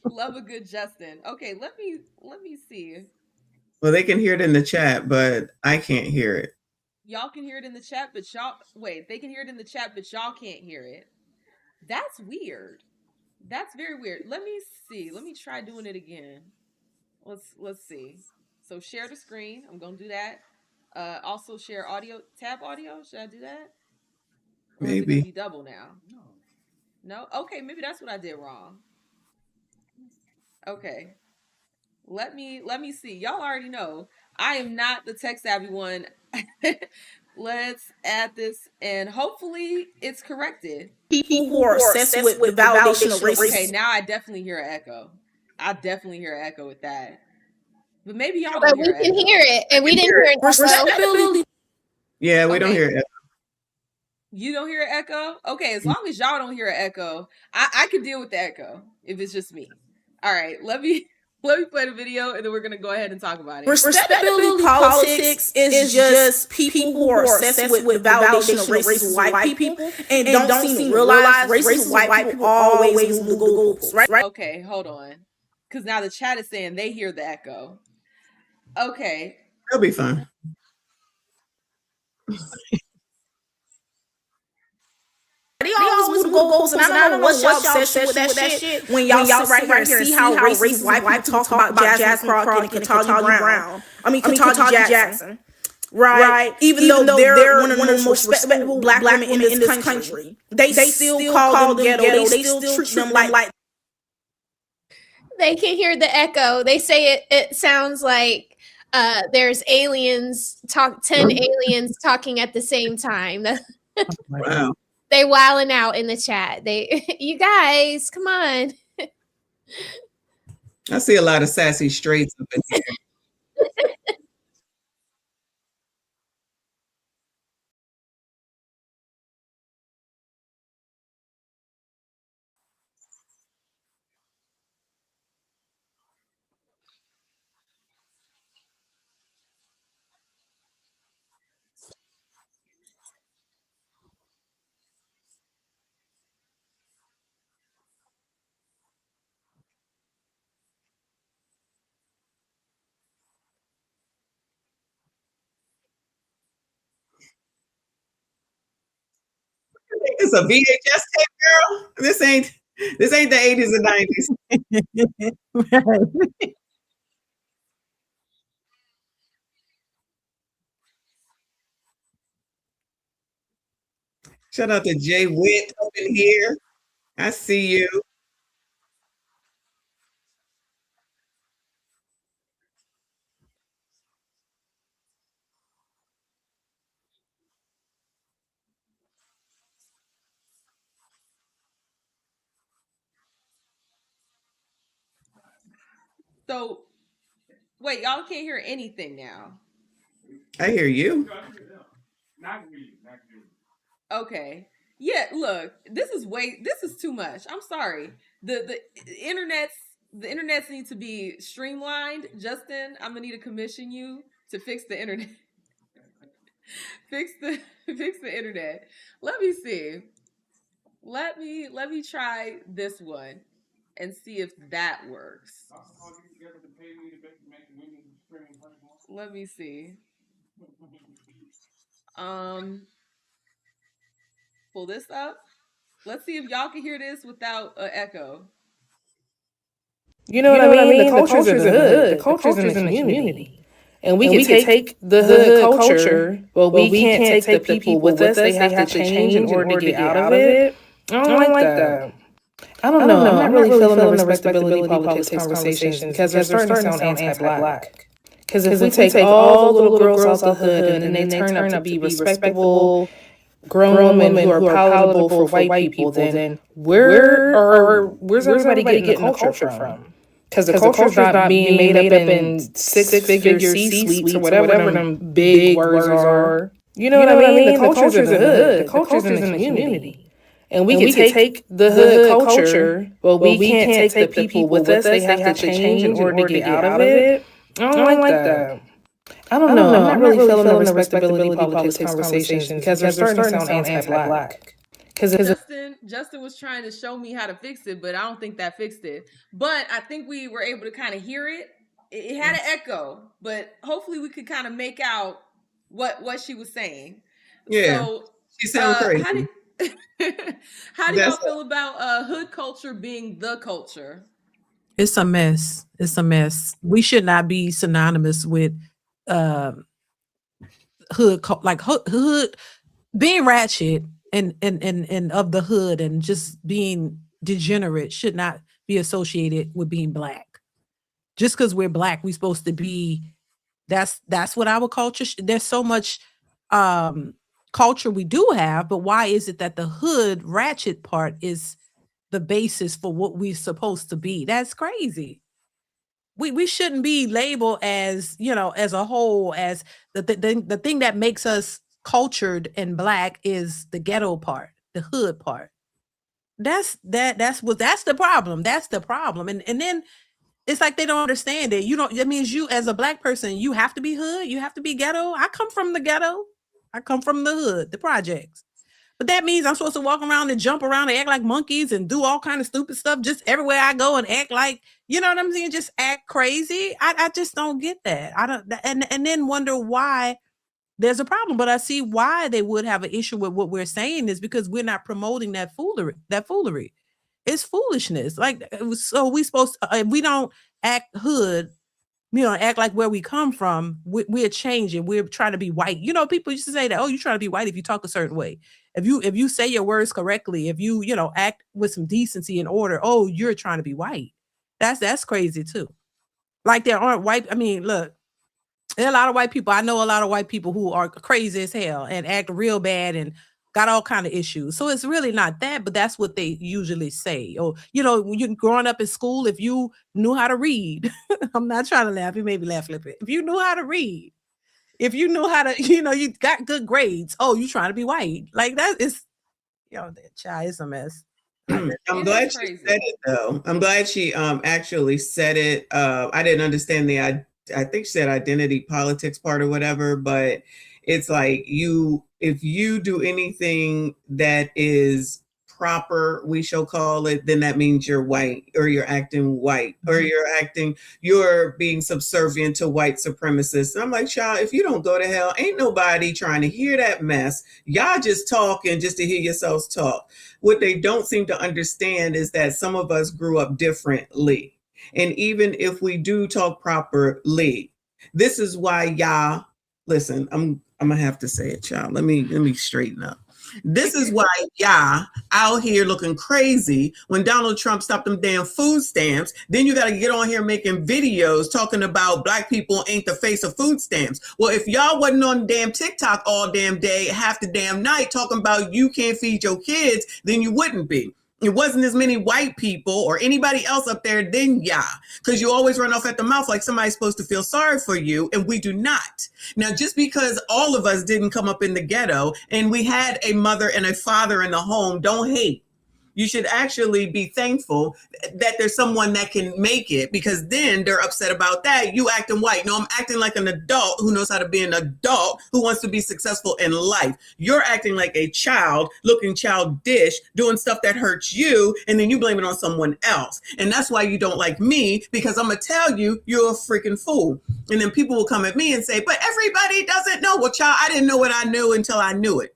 Love a good Justin. Okay, let me see. Well, they can hear it in the chat, but I can't hear it. Y'all can hear it in the chat, but they can hear it in the chat, but y'all can't hear it. That's weird. That's very weird. Let me see. Let me try doing it again. Let's see. So share the screen. I'm gonna do that. Also share audio. Tab audio. Should I do that? Or maybe. Is it gonna be double now? No. Okay. Maybe that's what I did wrong. Okay. Let me see. Y'all already know I am not the tech savvy one. Let's add this, and hopefully it's corrected. People who are obsessed with the validation of racism. Okay, now I definitely hear an echo. I definitely hear an echo with that. But maybe y'all but don't hear it. We can hear it, and we didn't hear it. Respectability. Yeah, we don't hear it. You don't hear an echo? Okay, as long as y'all don't hear an echo, I can deal with the echo if it's just me. All right, let me play the video, and then we're gonna go ahead and talk about it. Respectability politics is just people who are obsessed with the validation of racist white people and don't seem to realize racist white people always move the goalposts, right? Okay, hold on, because now the chat is saying they hear the echo. Okay, it'll be fine. They always move the goalposts, and I don't know what's y'all obsession with that shit. When y'all sit right here and see how racist white people talk about Jasmine Crockett and Kataji Brown. I mean, Kataji Jackson. right? Even though they're one of the most respectable black women in this country, they still call them ghetto. They still treat them like. They can hear the echo. They say it sounds like there's aliens 10 aliens talking at the same time. Wow. They wilding out in the chat. You guys, come on. I see a lot of sassy straights up in here. It's a VHS tape, girl. This ain't the 80s and 90s. Shout out to Jay Witt up in here. I see you. So wait, y'all can't hear anything now. I hear you. Okay. Yeah, look, this is too much. I'm sorry. The internets need to be streamlined. Justin, I'm gonna need to commission you to fix the internet. fix the internet. Let me see. Let me try this one and see if that works. Let me see. Pull this up. Let's see if y'all can hear this without an echo. You know what I mean? The culture's in the hood. The culture's in the community. And we can take the hood culture, but we can't take the people with us. They have to change in order to get out of it. I don't like that. I don't know. I'm not really feeling the respectability politics conversations because they're starting to sound anti-black. Because if we take all the little girls out the hood and then they turn up to be respectable, grown women who are palatable for white people, then where's everybody getting the culture from? Because the culture's not being made up in six-figure C-suites or whatever them big words are. You know what I mean? The culture's in the hood. The culture's in the community. And we can take the hood culture, but we can't take the people with us. They have to change in order to get out of it. I don't like that. I don't know. I'm not really feeling the respectability politics conversations because they're starting to sound anti-black. Justin was trying to show me how to fix it, but I don't think that fixed it. But I think we were able to kind of hear it. It had an echo, but hopefully we could kind of make out what she was saying. Yeah, so, she sounds crazy. How do y'all feel about hood culture being the culture? It's a mess. It's a mess. We should not be synonymous with hood, like hood being ratchet and of the hood and just being degenerate should not be associated with being black. Just because we're black, we're supposed to be. That's what our culture. There's so much culture we do have, but why is it that the hood ratchet part is the basis for what we're supposed to be? That's crazy. We shouldn't be labeled as, as a whole, as the thing that makes us cultured and black is the ghetto part, the hood part. That's the problem. That's the problem. And then it's like they don't understand it. That means you as a black person, you have to be hood, you have to be ghetto. I come from the ghetto. I come from the hood, the projects. But that means I'm supposed to walk around and jump around and act like monkeys and do all kind of stupid stuff just everywhere I go and act like, you know what I'm saying? Just act crazy. I just don't get that. I don't, and then wonder why there's a problem. But I see why they would have an issue with what we're saying is because we're not promoting that foolery. It's foolishness. Like, so we supposed to, if we don't act hood, act like where we come from, we're changing. We're trying to be white. People used to say that, oh, you're trying to be white if you talk a certain way. If you say your words correctly, if you act with some decency and order, oh, you're trying to be white. That's crazy too. Like there aren't white. I mean, look, there are a lot of white people. I know a lot of white people who are crazy as hell and act real bad and got all kind of issues. So it's really not that, but that's what they usually say. Or, when you're growing up in school, if you knew how to read, I'm not trying to laugh. You made me laugh a little bit. If you knew how to read, if you knew how to, you got good grades. Oh, you trying to be white. Like that is, that child is a mess. I'm glad she said it though. I'm glad she actually said it. I didn't understand I think she said identity politics part or whatever, but it's like if you do anything that is proper, we shall call it, then that means you're white or you're acting white or you're being subservient to white supremacists. And I'm like, child, if you don't go to hell, ain't nobody trying to hear that mess. Y'all just talking just to hear yourselves talk. What they don't seem to understand is that some of us grew up differently. And even if we do talk properly, this is why y'all listen. I'm gonna have to say it, y'all. Let me straighten up. This is why y'all out here looking crazy when Donald Trump stopped them damn food stamps. Then you got to get on here making videos talking about black people ain't the face of food stamps. Well, if y'all wasn't on damn TikTok all damn day, half the damn night talking about you can't feed your kids, then you wouldn't be. It wasn't as many white people or anybody else up there than y'all, because you always run off at the mouth like somebody's supposed to feel sorry for you, and we do not. Now, just because all of us didn't come up in the ghetto and we had a mother and a father in the home, don't hate. You should actually be thankful that there's someone that can make it, because then they're upset about that. You acting white. No, I'm acting like an adult who knows how to be an adult who wants to be successful in life. You're acting like a child, looking childish, doing stuff that hurts you, and then you blame it on someone else. And that's why you don't like me, because I'm going to tell you, you're a freaking fool. And then people will come at me and say, but everybody doesn't know. Well, child, I didn't know what I knew until I knew it.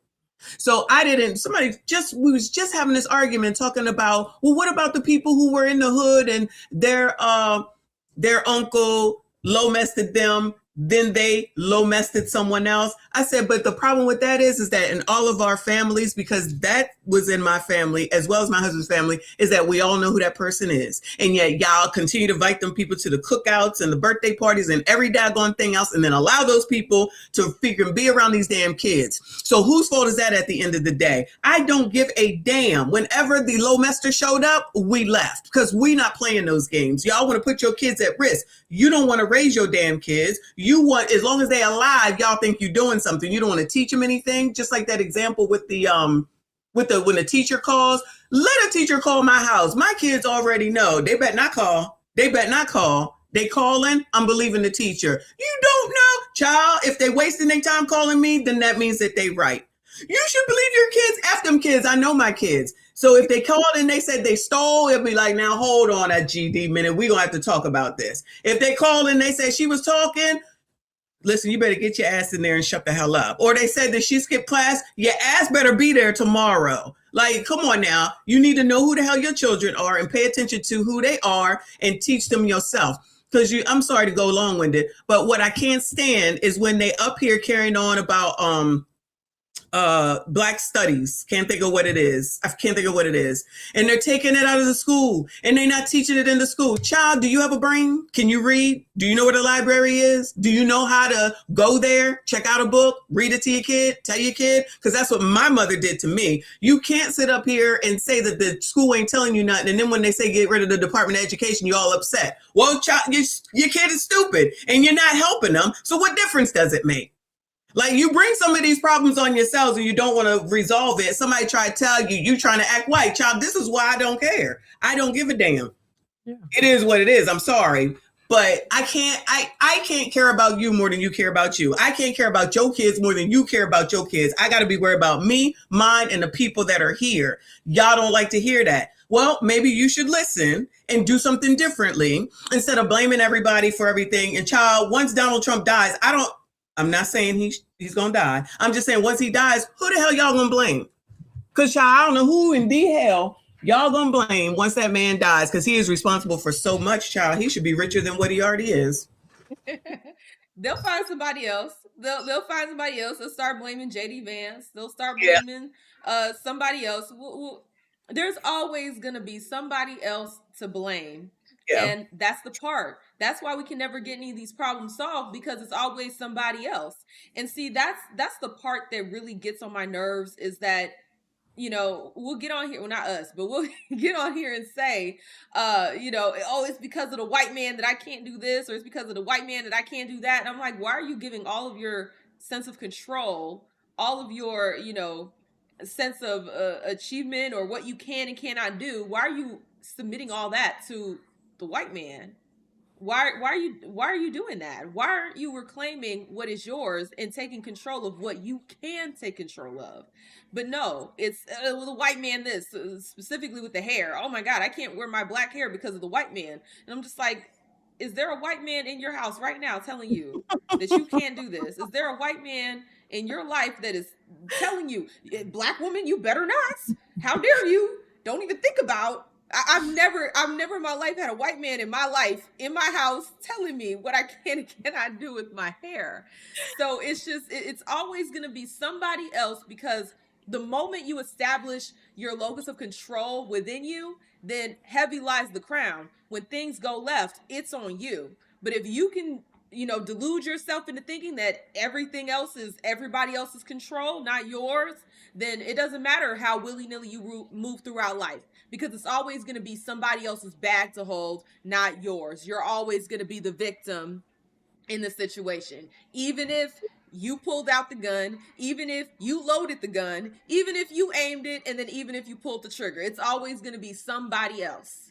So we was just having this argument talking about, well, what about the people who were in the hood and their uncle low messed them, then they low messed someone else? I said, but the problem with that is that in all of our families, because that was in my family as well as my husband's family, is that we all know who that person is. And yet y'all continue to invite them people to the cookouts and the birthday parties and every daggone thing else, and then allow those people to freaking be around these damn kids. So whose fault is that at the end of the day? I don't give a damn. Whenever the low mester showed up, we left, because we not playing those games. Y'all want to put your kids at risk. You don't want to raise your damn kids. You want, as long as they alive, y'all think you're doing something. You don't want to teach them anything. Just like that example with when the teacher calls, let a teacher call my house. My kids already know. They better not call. They calling, I'm believing the teacher. You don't know, child. If they wasting their time calling me, then that means that they right. You should believe your kids. F them kids. I know my kids. So if they called and they said they stole, it'll be like, now hold on a GD minute. We're going to have to talk about this. If they called and they said she was talking, listen, you better get your ass in there and shut the hell up. Or they said that she skipped class, your ass better be there tomorrow. Like, come on now. You need to know who the hell your children are and pay attention to who they are and teach them yourself. Because I'm sorry to go long-winded, but what I can't stand is when they up here carrying on about Black studies. Can't think of what it is. I can't think of what it is. And they're taking it out of the school and they're not teaching it in the school. Child, do you have a brain? Can you read? Do you know what a library is? Do you know how to go there, check out a book, read it to your kid, tell your kid? Because that's what my mother did to me. You can't sit up here and say that the school ain't telling you nothing. And then when they say get rid of the Department of Education, you're all upset. Well, child, your kid is stupid and you're not helping them. So what difference does it make? Like, you bring some of these problems on yourselves and you don't want to resolve it. Somebody try to tell you, you trying to act white. Child, this is why I don't care. I don't give a damn. Yeah. It is what it is. I'm sorry. But I can't care about you more than you care about you. I can't care about your kids more than you care about your kids. I got to be worried about me, mine, and the people that are here. Y'all don't like to hear that. Well, maybe you should listen and do something differently instead of blaming everybody for everything. And child, once Donald Trump dies, I'm not saying he's going to die. I'm just saying once he dies, who the hell y'all going to blame? Because child, I don't know who in the hell y'all going to blame once that man dies, because he is responsible for so much, child. He should be richer than what he already is. They'll find somebody else. They'll find somebody else. They'll start blaming JD Vance. They'll start Yeah, blaming somebody else. There's always gonna be somebody else to blame. yeah. And that's the part. That's why we can never get any of these problems solved, because it's always somebody else. And see, that's the part that really gets on my nerves, is that, you know, we'll get on here, well, not us, but we'll get on here and say, you know, oh, it's because of the white man that I can't do this, or it's because of the white man that I can't do that. And I'm like, why are you giving all of your sense of control, all of your, you know, sense of achievement, or what you can and cannot do? Why are you submitting all that to the white man? Why are you doing that? Why aren't you reclaiming what is yours and taking control of what you can take control of? But no, it's the white man, this specifically with the hair. Oh my god, I can't wear my black hair because of the white man. And I'm just like, is there a white man in your house right now telling you that you can't do this? Is there a white man in your life that is telling you, black woman, you better not? How dare you? Don't even think about. I've never in my life had a white man in my life, in my house, telling me what I can and cannot do with my hair. So it's just, it's always going to be somebody else, because the moment you establish your locus of control within you, then heavy lies the crown. When things go left, it's on you. But if you can, you know, delude yourself into thinking that everything else is everybody else's control, not yours, then it doesn't matter how willy-nilly you move throughout life, because it's always going to be somebody else's bag to hold, not yours. You're always going to be the victim in the situation. Even if you pulled out the gun, even if you loaded the gun, even if you aimed it, and then even if you pulled the trigger, it's always going to be somebody else.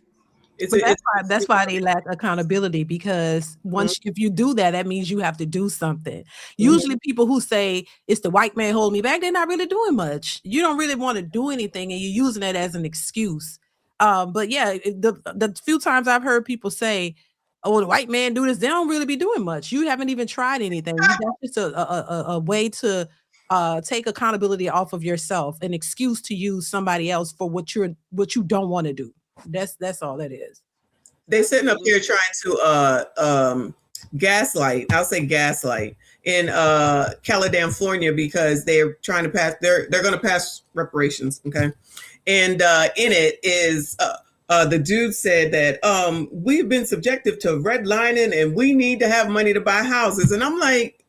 But that's why they lack accountability, because once if you do that, that means you have to do something. Usually people who say it's the white man holding me back, they're not really doing much. You don't really want to do anything, and you're using it as an excuse. But yeah, the few times I've heard people say, oh, the white man do this, they don't really be doing much. You haven't even tried anything. That's just a way to take accountability off of yourself, an excuse to use somebody else for what you don't want to do. That's all that is. They sitting up here trying to gaslight. I'll say gaslight in California, because they're trying to pass. They're going to pass reparations. Okay, and in it is the dude said that we've been subjective to redlining and we need to have money to buy houses. And I'm like,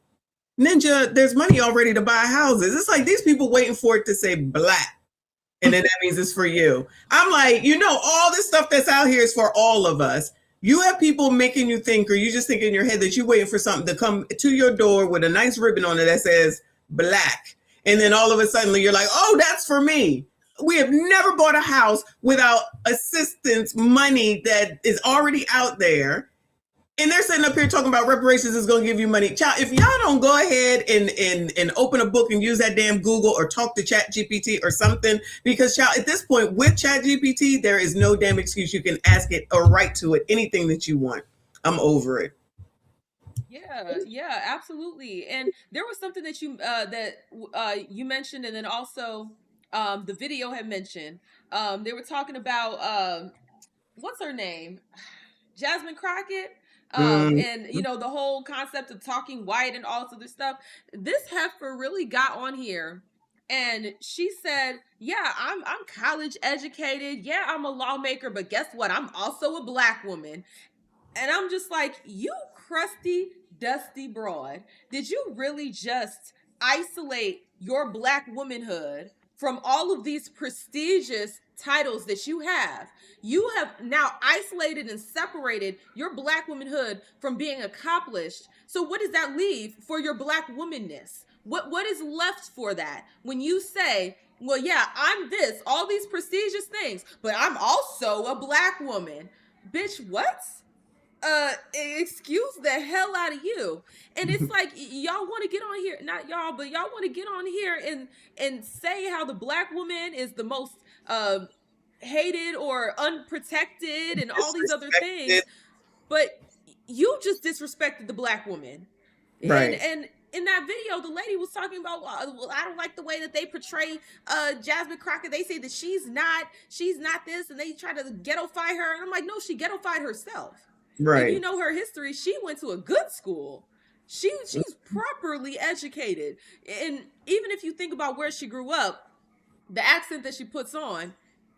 Ninja, there's money already to buy houses. It's like these people waiting for it to say black, and then that means it's for you. I'm like, you know, all this stuff that's out here is for all of us. You have people making you think, or you just think in your head that you're waiting for something to come to your door with a nice ribbon on it that says black. And then all of a sudden you're like, oh, that's for me. We have never bought a house without assistance money that is already out there. And they're sitting up here talking about reparations is going to give you money. Child, if y'all don't go ahead and open a book and use that damn Google or talk to Chat GPT or something, because child, at this point with Chat GPT, there is no damn excuse. You can ask it or write to it anything that you want. I'm over it. Yeah, absolutely. And there was something that you mentioned, and then also the video had mentioned. They were talking about what's her name? Jasmine Crockett. And you know, the whole concept of talking white and all this other stuff. This heifer really got on here and she said, yeah, I'm college educated, yeah, I'm a lawmaker, but guess what, I'm also a black woman. And I'm just like, you crusty, dusty broad, did you really just isolate your black womanhood from all of these prestigious titles that you have? You have now isolated and separated your black womanhood from being accomplished. So what does that leave for your black womanness? What is left for that when you say, well, yeah, I'm this, all these prestigious things, but I'm also a black woman? Bitch, what? Excuse the hell out of you. And it's like, y'all want to get on here, not y'all, but y'all want to get on here and say how the black woman is the most hated or unprotected and all these other things, but you just disrespected the black woman. Right. And in that video, the lady was talking about, well, I don't like the way that they portray Jasmine Crockett. They say that she's not this, and they try to ghettoify her. And I'm like, no, she ghettoified herself. If you Right. know her history, she went to a good school. She's properly educated. And even if you think about where she grew up, the accent that she puts on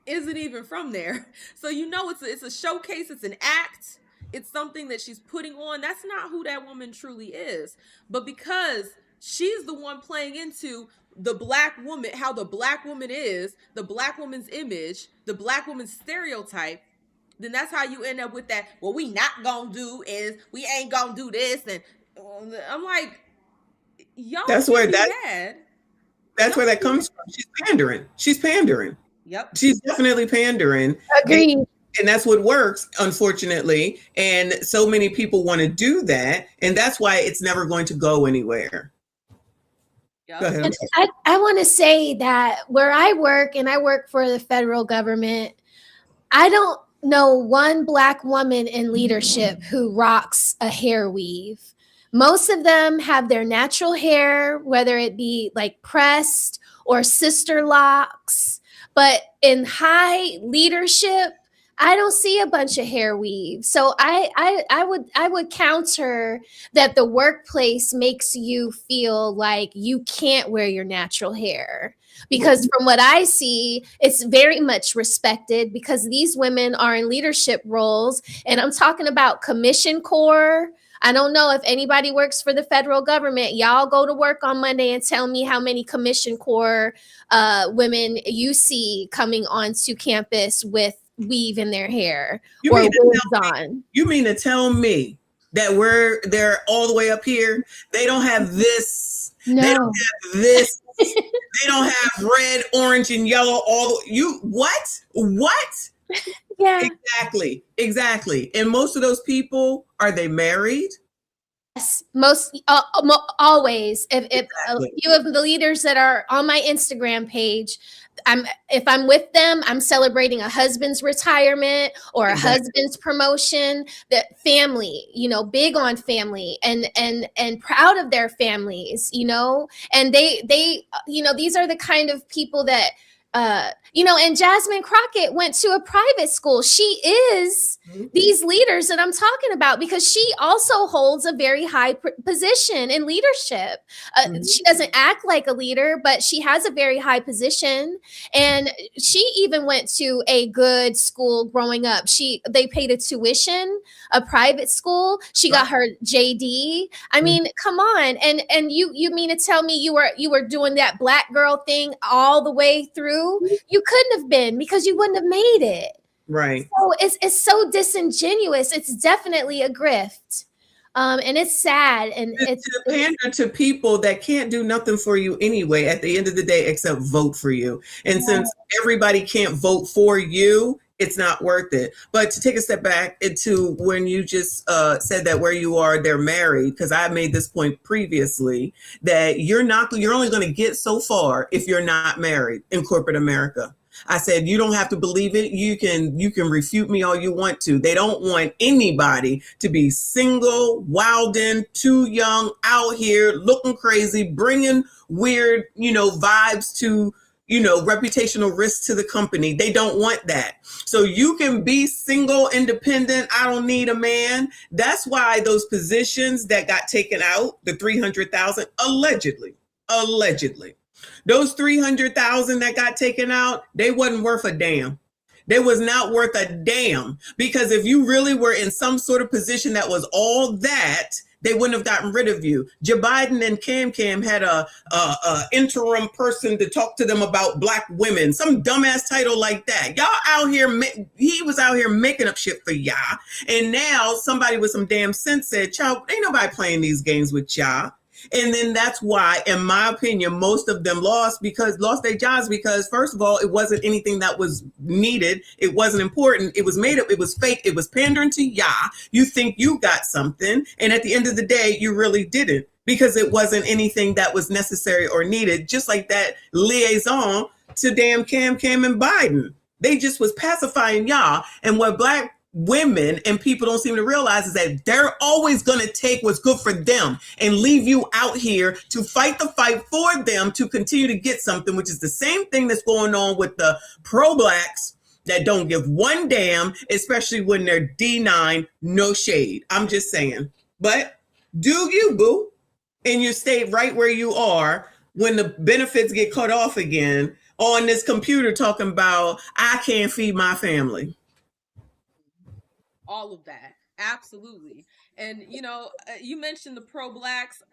isn't even from there. So you know it's a showcase, it's an act, it's something that she's putting on. That's not who that woman truly is. But because she's the one playing into the black woman, how the black woman is, the black woman's image, the black woman's stereotype, then that's how you end up with that. What we not gonna do is we ain't gonna do this, and I'm like, y'all That's can where be that mad. that's where that comes from. She's pandering. She's pandering. Yep. She's definitely pandering. Agreed. And that's what works, unfortunately. And so many people want to do that. And that's why it's never going to go anywhere. Yep. Go ahead. I want to say that where I work, and I work for the federal government, I don't know one Black woman in leadership who rocks a hair weave. Most of them have their natural hair, whether it be like pressed or sister locks. But in high leadership, I don't see a bunch of hair weave. So I would counter that the workplace makes you feel like you can't wear your natural hair. Because from what I see, it's very much respected because these women are in leadership roles. And I'm talking about commission corps. I don't know if anybody works for the federal government. Y'all go to work on Monday and tell me how many commission corps women you see coming onto campus with weave in their hair or wigs on. You mean to tell me that they're all the way up here? They don't have this. No. They don't have this. They don't have red, orange, and yellow. What? Yeah. Exactly. And most of those people, are they married? Yes, most always. If a few of the leaders that are on my Instagram page, if I'm with them, I'm celebrating a husband's retirement or a husband's promotion. That family, big on family and proud of their families, and they these are the kind of people that and Jasmine Crockett went to a private school. She is these leaders that I'm talking about because she also holds a very high position in leadership. She doesn't act like a leader, but she has a very high position. And she even went to a good school growing up. They paid a tuition, a private school. She got her JD. I mean, come on. And you mean to tell me you were doing that black girl thing all the way through? You couldn't have been because you wouldn't have made it. Right. So it's so disingenuous. It's definitely a grift. And it's sad. And it's to pander to people that can't do nothing for you anyway at the end of the day except vote for you. And since everybody can't vote for you, it's not worth it. But to take a step back into when you just said that where you are, they're married, because I made this point previously that you're only going to get so far if you're not married in corporate America. I said, you don't have to believe it. You can refute me all you want to. They don't want anybody to be single, wilding, too young, out here looking crazy, bringing weird, vibes to, reputational risk to the company. They don't want that. So you can be single, independent. I don't need a man. That's why those positions that got taken out, the 300,000, allegedly, those 300,000 that got taken out, they wasn't worth a damn. They was not worth a damn, because if you really were in some sort of position that was all that, they wouldn't have gotten rid of you. Joe Biden and Cam had a interim person to talk to them about black women, some dumbass title like that. Y'all out here, he was out here making up shit for y'all. And now somebody with some damn sense said, child, ain't nobody playing these games with y'all. And then that's why, in my opinion, most of them lost their jobs because, first of all, it wasn't anything that was needed. It wasn't important. It was made up. It was fake. It was pandering to y'all. You think you got something. And at the end of the day, you really didn't, because it wasn't anything that was necessary or needed. Just like that liaison to damn Cam and Biden. They just was pacifying y'all. And what black women and people don't seem to realize is that they're always going to take what's good for them and leave you out here to fight the fight for them to continue to get something, which is the same thing that's going on with the pro-blacks that don't give one damn, especially when they're D9, no shade. I'm just saying. But do you, boo? And you stay right where you are when the benefits get cut off again on this computer talking about, I can't feed my family. All of that. Absolutely. And, you mentioned the pro-blacks.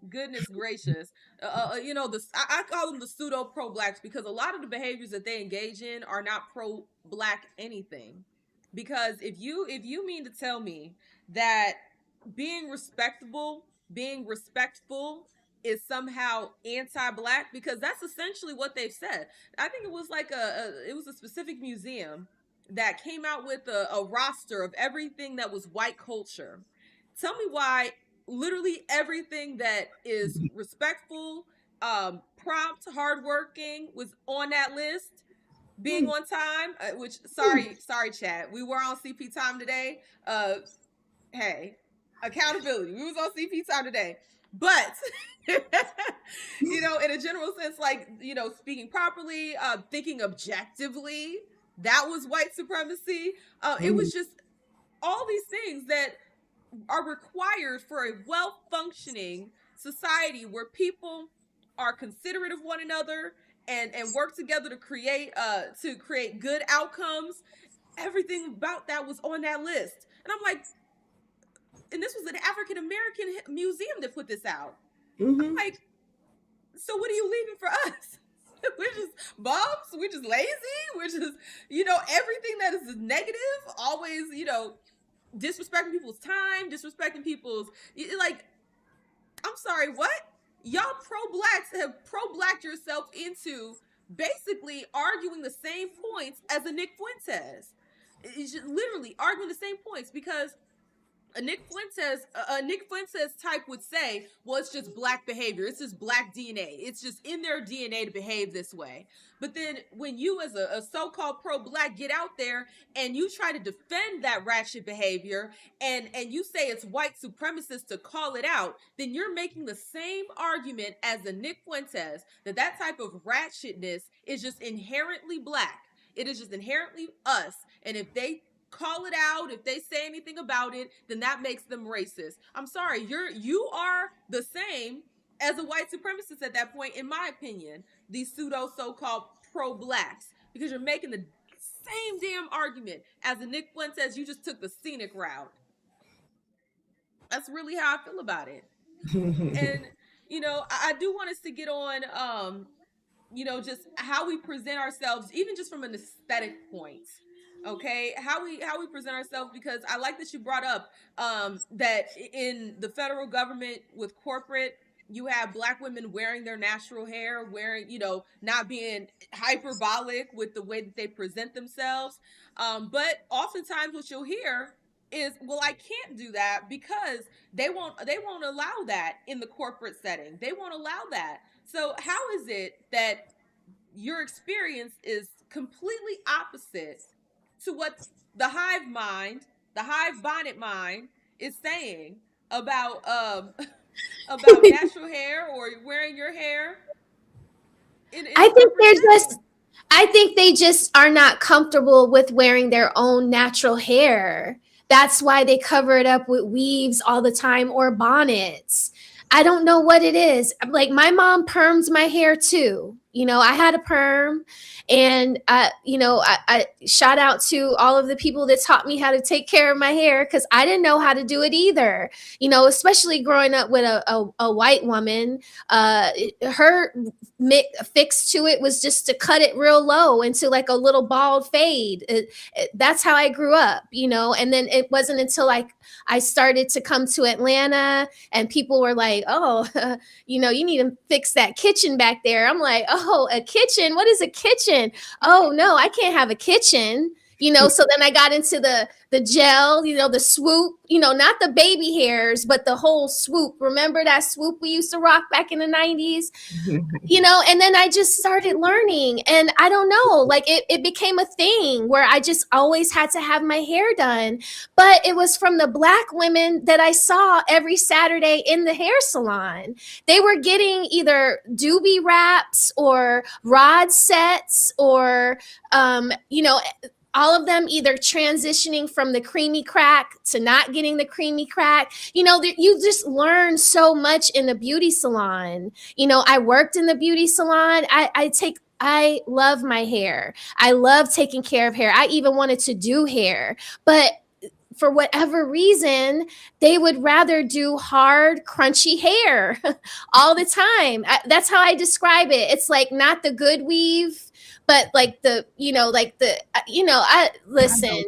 Goodness gracious. I call them the pseudo pro-blacks because a lot of the behaviors that they engage in are not pro-black anything. Because if you mean to tell me that being respectful is somehow anti-black, because that's essentially what they've said. I think it was like it was a specific museum that came out with a roster of everything that was white culture. Tell me why literally everything that is respectful, prompt, hardworking was on that list. Being on time, which sorry, chat. We were on CP time today. Hey, accountability. We was on CP time today. But in a general sense, like, speaking properly, thinking objectively, that was white supremacy. It was just all these things that are required for a well-functioning society where people are considerate of one another and work together to create good outcomes. Everything about that was on that list. And I'm like, and this was an African American museum that put this out. I'm like, so what are you leaving for us? We're just bums, we're just lazy, we're just, everything that is negative, always, disrespecting people's time, disrespecting people's, like, I'm sorry, what? Y'all pro-blacks have pro-blacked yourself into basically arguing the same points as a Nick Fuentes. It's just literally arguing the same points, because a Nick Fuentes type would say, well, it's just black behavior. It's just black DNA. It's just in their DNA to behave this way. But then when you as a so-called pro-black get out there and you try to defend that ratchet behavior and you say it's white supremacist to call it out, then you're making the same argument as the Nick Fuentes, that type of ratchetness is just inherently black. It is just inherently us. And if they call it out, if they say anything about it, then that makes them racist. I'm sorry, you are the same as a white supremacist at that point, in my opinion, these pseudo so-called pro-blacks, because you're making the same damn argument as the Nick Fuentes. You just took the scenic route. That's really how I feel about it. And I do want us to get on just how we present ourselves, even just from an aesthetic point. Okay, how we present ourselves, because I like that you brought up that in the federal government with corporate, you have black women wearing their natural hair, not being hyperbolic with the way that they present themselves. But oftentimes what you'll hear is, well, I can't do that because they won't allow that in the corporate setting. They won't allow that. So how is it that your experience is completely opposite to what the hive mind, the hive bonnet mind, is saying about about natural hair or wearing your hair? I think they just are not comfortable with wearing their own natural hair. That's why they cover it up with weaves all the time or bonnets. I don't know what it is. Like, my mom perms my hair too. I had a perm, and I shout out to all of the people that taught me how to take care of my hair, because I didn't know how to do it either. Especially growing up with a white woman, her fix to it was just to cut it real low into like a little bald fade. That's how I grew up, and then it wasn't until I started to come to Atlanta and people were like, oh, you need to fix that kitchen back there. I'm like, oh, a kitchen? What is a kitchen? Oh, no, I can't have a kitchen. So then I got into the gel, the swoop, not the baby hairs, but the whole swoop. Remember that swoop we used to rock back in the 90s? And then I just started learning, and I don't know, like it became a thing where I just always had to have my hair done. But it was from the Black women that I saw every Saturday in the hair salon. They were getting either doobie wraps or rod sets or, all of them either transitioning from the creamy crack to not getting the creamy crack. You just learn so much in the beauty salon. I worked in the beauty salon. I love my hair. I love taking care of hair. I even wanted to do hair, but for whatever reason, they would rather do hard, crunchy hair all the time. That's how I describe it. It's like not the good weave, but like listen,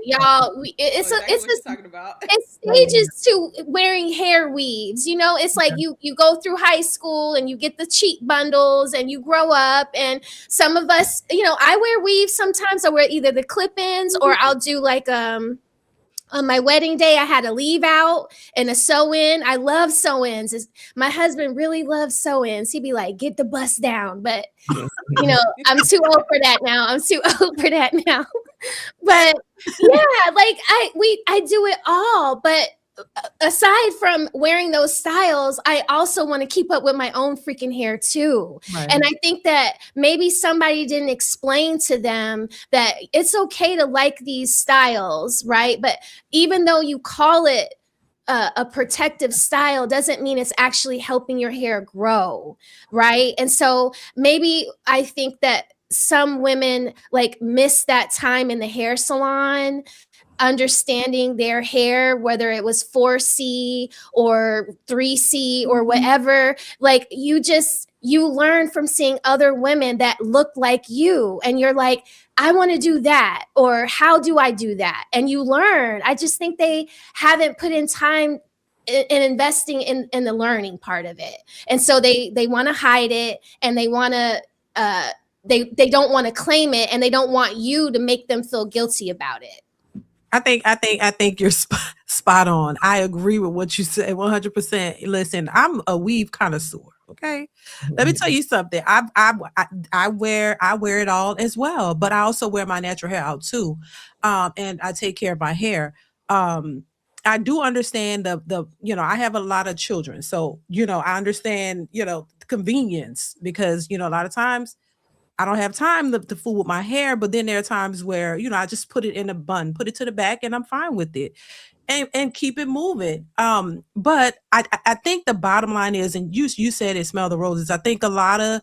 y'all. It's talking about. It's stages to wearing hair weaves. It's like you go through high school and you get the cheap bundles and you grow up. And some of us, I wear weaves sometimes. I wear either the clip-ins or I'll do like on my wedding day, I had a leave out and a sew-in. I love sew-ins. My husband really loves sew-ins. He'd be like, get the bust down. But, I'm too old for that now. But yeah, like I do it all. But aside from wearing those styles, I also want to keep up with my own freaking hair too. Right. And I think that maybe somebody didn't explain to them that it's okay to like these styles, right? But even though you call it a protective style doesn't mean it's actually helping your hair grow, right? And so maybe I think that some women like miss that time in the hair salon, understanding their hair, whether it was 4C or 3C or whatever. Like you learn from seeing other women that look like you, and you're like, I want to do that, or how do I do that? And you learn. I just think they haven't put in time in investing in the learning part of it. And so they want to hide it, and they want to they don't want to claim it, and they don't want you to make them feel guilty about it. I think you're spot on. I agree with what you said 100%. Listen, I'm a weave connoisseur. Okay, let me tell you something. I wear it all as well, but I also wear my natural hair out too, and I take care of my hair. I do understand the I have a lot of children, so I understand convenience, because a lot of times I don't have time to fool with my hair, but then there are times where, I just put it in a bun, put it to the back, and I'm fine with it and keep it moving. But I think the bottom line is, and you said it, smell the roses. I think a lot of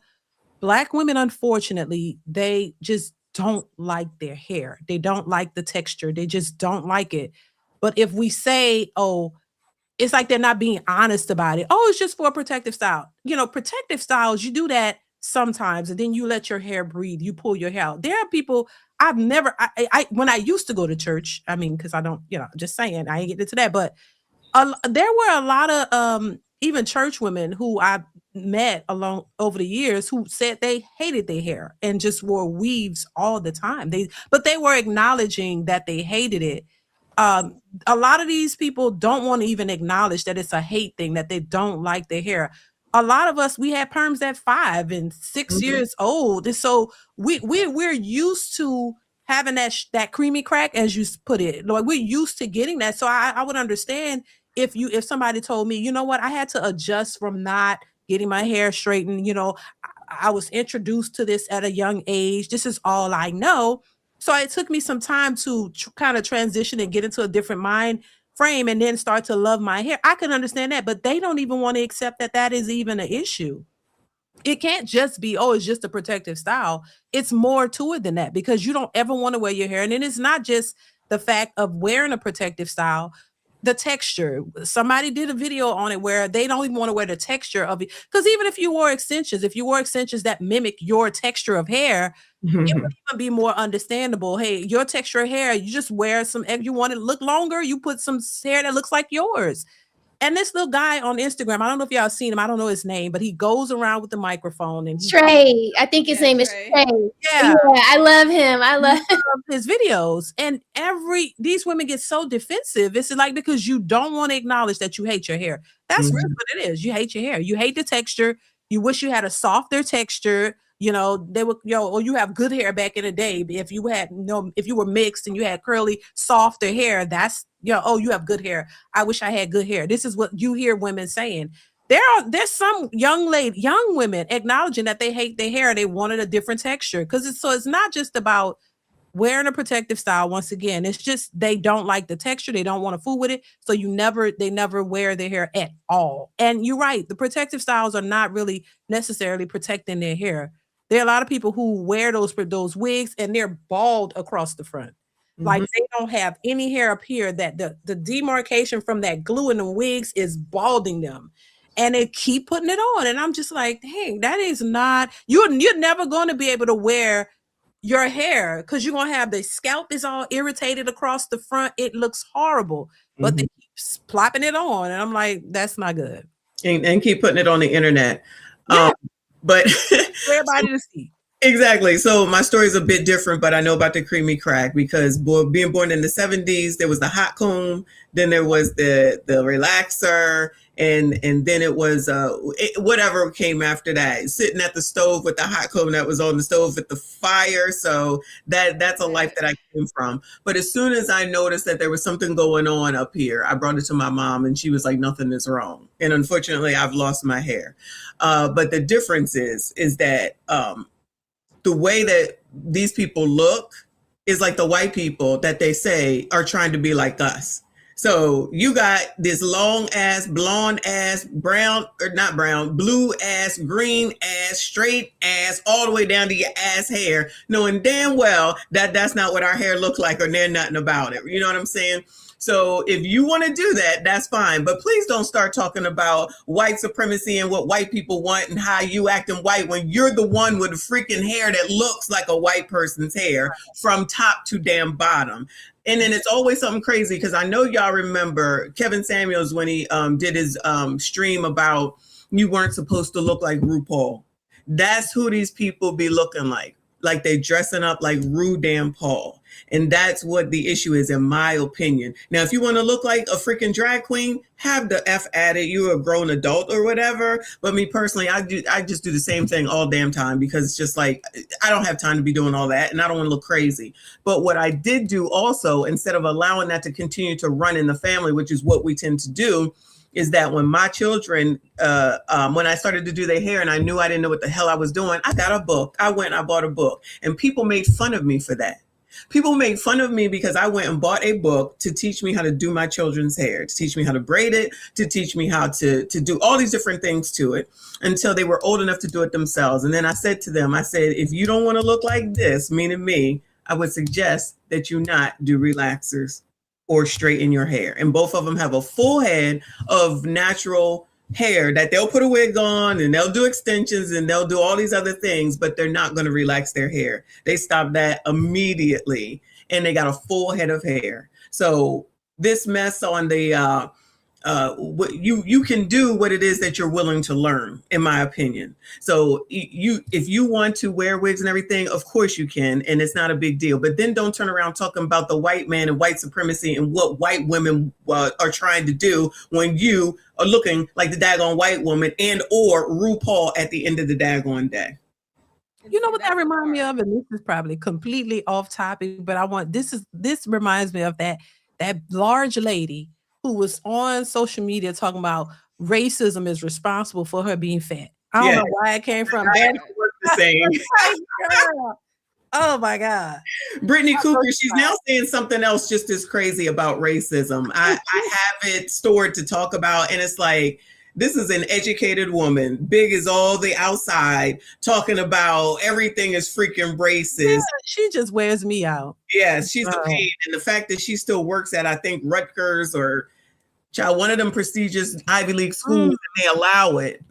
Black women, unfortunately, they just don't like their hair. They don't like the texture. They just don't like it. But if we say, oh, it's like they're not being honest about it. Oh, it's just for a protective style. Protective styles, you do that sometimes, and then you let your hair breathe. You pull your hair out. There are people I've never, when I used to go to church, because I don't, just saying, I ain't getting into that, but there were a lot of even church women who I met along over the years who said they hated their hair and just wore weaves all the time. But they were acknowledging that they hated it. A lot of these people don't want to even acknowledge that it's a hate thing, that they don't like their hair. A lot of us, we had perms at 5 and 6 years old, and so we're used to having that creamy crack, as you put it. Like, we're used to getting that. So I would understand if somebody told me, you know what, I had to adjust from not getting my hair straightened. I was introduced to this at a young age. This is all I know. So it took me some time to kind of transition and get into a different mind frame and then start to love my hair. I can understand that, but they don't even want to accept that is even an issue. It can't just be, oh, it's just a protective style. It's more to it than that, because you don't ever want to wear your hair. And then it's not just the fact of wearing a protective style, the texture. Somebody did a video on it where they don't even want to wear the texture of it. Because even if you wore extensions that mimic your texture of hair, it would even be more understandable. Hey, your texture of hair, you just wear you want it to look longer, you put some hair that looks like yours. And this little guy on Instagram, I don't know if y'all seen him. I don't know his name, but he goes around with the microphone and Trey, I think his name is Trey. Trey. Yeah, I love him. I love his videos. And these women get so defensive. It's like because you don't want to acknowledge that you hate your hair. That's really what it is. You hate your hair. You hate the texture. You wish you had a softer texture. You know, they were, or you have good hair back in the day. If you had, if you were mixed and you had curly, softer hair, that's, oh, you have good hair. I wish I had good hair. This is what you hear women saying. There's some young women acknowledging that they hate their hair. They wanted a different texture. It's not just about wearing a protective style. Once again, it's just they don't like the texture. They don't want to fool with it. So they never wear their hair at all. And you're right. The protective styles are not really necessarily protecting their hair. There are a lot of people who wear those wigs and they're bald across the front. Like they don't have any hair up here, that the demarcation from that glue in the wigs is balding them. And they keep putting it on. And I'm just like, hey, that is not, you're never going to be able to wear your hair because you're going to have the scalp is all irritated across the front. It looks horrible, but they keep plopping it on. And I'm like, that's not good. And keep putting it on the internet. Yeah. But for everybody to see. Exactly. So my story is a bit different, but I know about the creamy crack because being born in the 70s, there was the hot comb, then there was the relaxer, and then it was whatever came after that, sitting at the stove with the hot comb that was on the stove with the fire. So that's a life that I came from. But as soon as I noticed that there was something going on up here, I brought it to my mom and she was like, nothing is wrong. And unfortunately, I've lost my hair. But the difference is that the way that these people look is like the white people that they say are trying to be like us. So you got this long ass, blonde ass, brown, or not brown, blue ass, green ass, straight ass, all the way down to your ass hair, knowing damn well that that's not what our hair looks like or they're nothing about it. You know what I'm saying? So if you want to do that, that's fine. But please don't start talking about white supremacy and what white people want and how you acting white when you're the one with the freaking hair that looks like a white person's hair from top to damn bottom. And then it's always something crazy because I know y'all remember Kevin Samuels when he did his stream about you weren't supposed to look like RuPaul. That's who these people be looking like they dressing up like Ru damn Paul. And that's what the issue is, in my opinion. Now, if you want to look like a freaking drag queen, have the F at it. You're a grown adult or whatever. But me personally, I just do the same thing all damn time because it's just like, I don't have time to be doing all that and I don't want to look crazy. But what I did do also, instead of allowing that to continue to run in the family, which is what we tend to do, is that when my children, when I started to do their hair and I knew I didn't know what the hell I was doing, I got a book. I went and I bought a book and people made fun of me for that. People made fun of me because I went and bought a book to teach me how to do my children's hair, to teach me how to braid it, to teach me how to do all these different things to it until they were old enough to do it themselves. And then I said to them, I said, if you don't want to look like this, meaning me, I would suggest that you not do relaxers or straighten your hair. And both of them have a full head of natural hair that they'll put a wig on and they'll do extensions and they'll do all these other things, but they're not going to relax their hair. They stop that immediately and they got a full head of hair. So this mess on the what you can do what it is that you're willing to learn, in my opinion. So if you want to wear wigs and everything, of course you can, and it's not a big deal. But then don't turn around talking about the white man and white supremacy and what white women are trying to do when you are looking like the daggone white woman and or RuPaul at the end of the daggone day. You know what that reminds me of, and this is probably completely off topic, but this reminds me of that large lady who was on social media talking about racism is responsible for her being fat. I don't know why it came from. The same. Oh my God. Brittany Cooper, she's now saying something else just as crazy about racism. I have it stored to talk about, and it's like, this is an educated woman, big as all the outside, talking about everything is freaking racist. Yeah, she just wears me out. Yeah, she's a pain. And the fact that she still works at, I think, Rutgers or one of them prestigious Ivy League schools, and they allow it.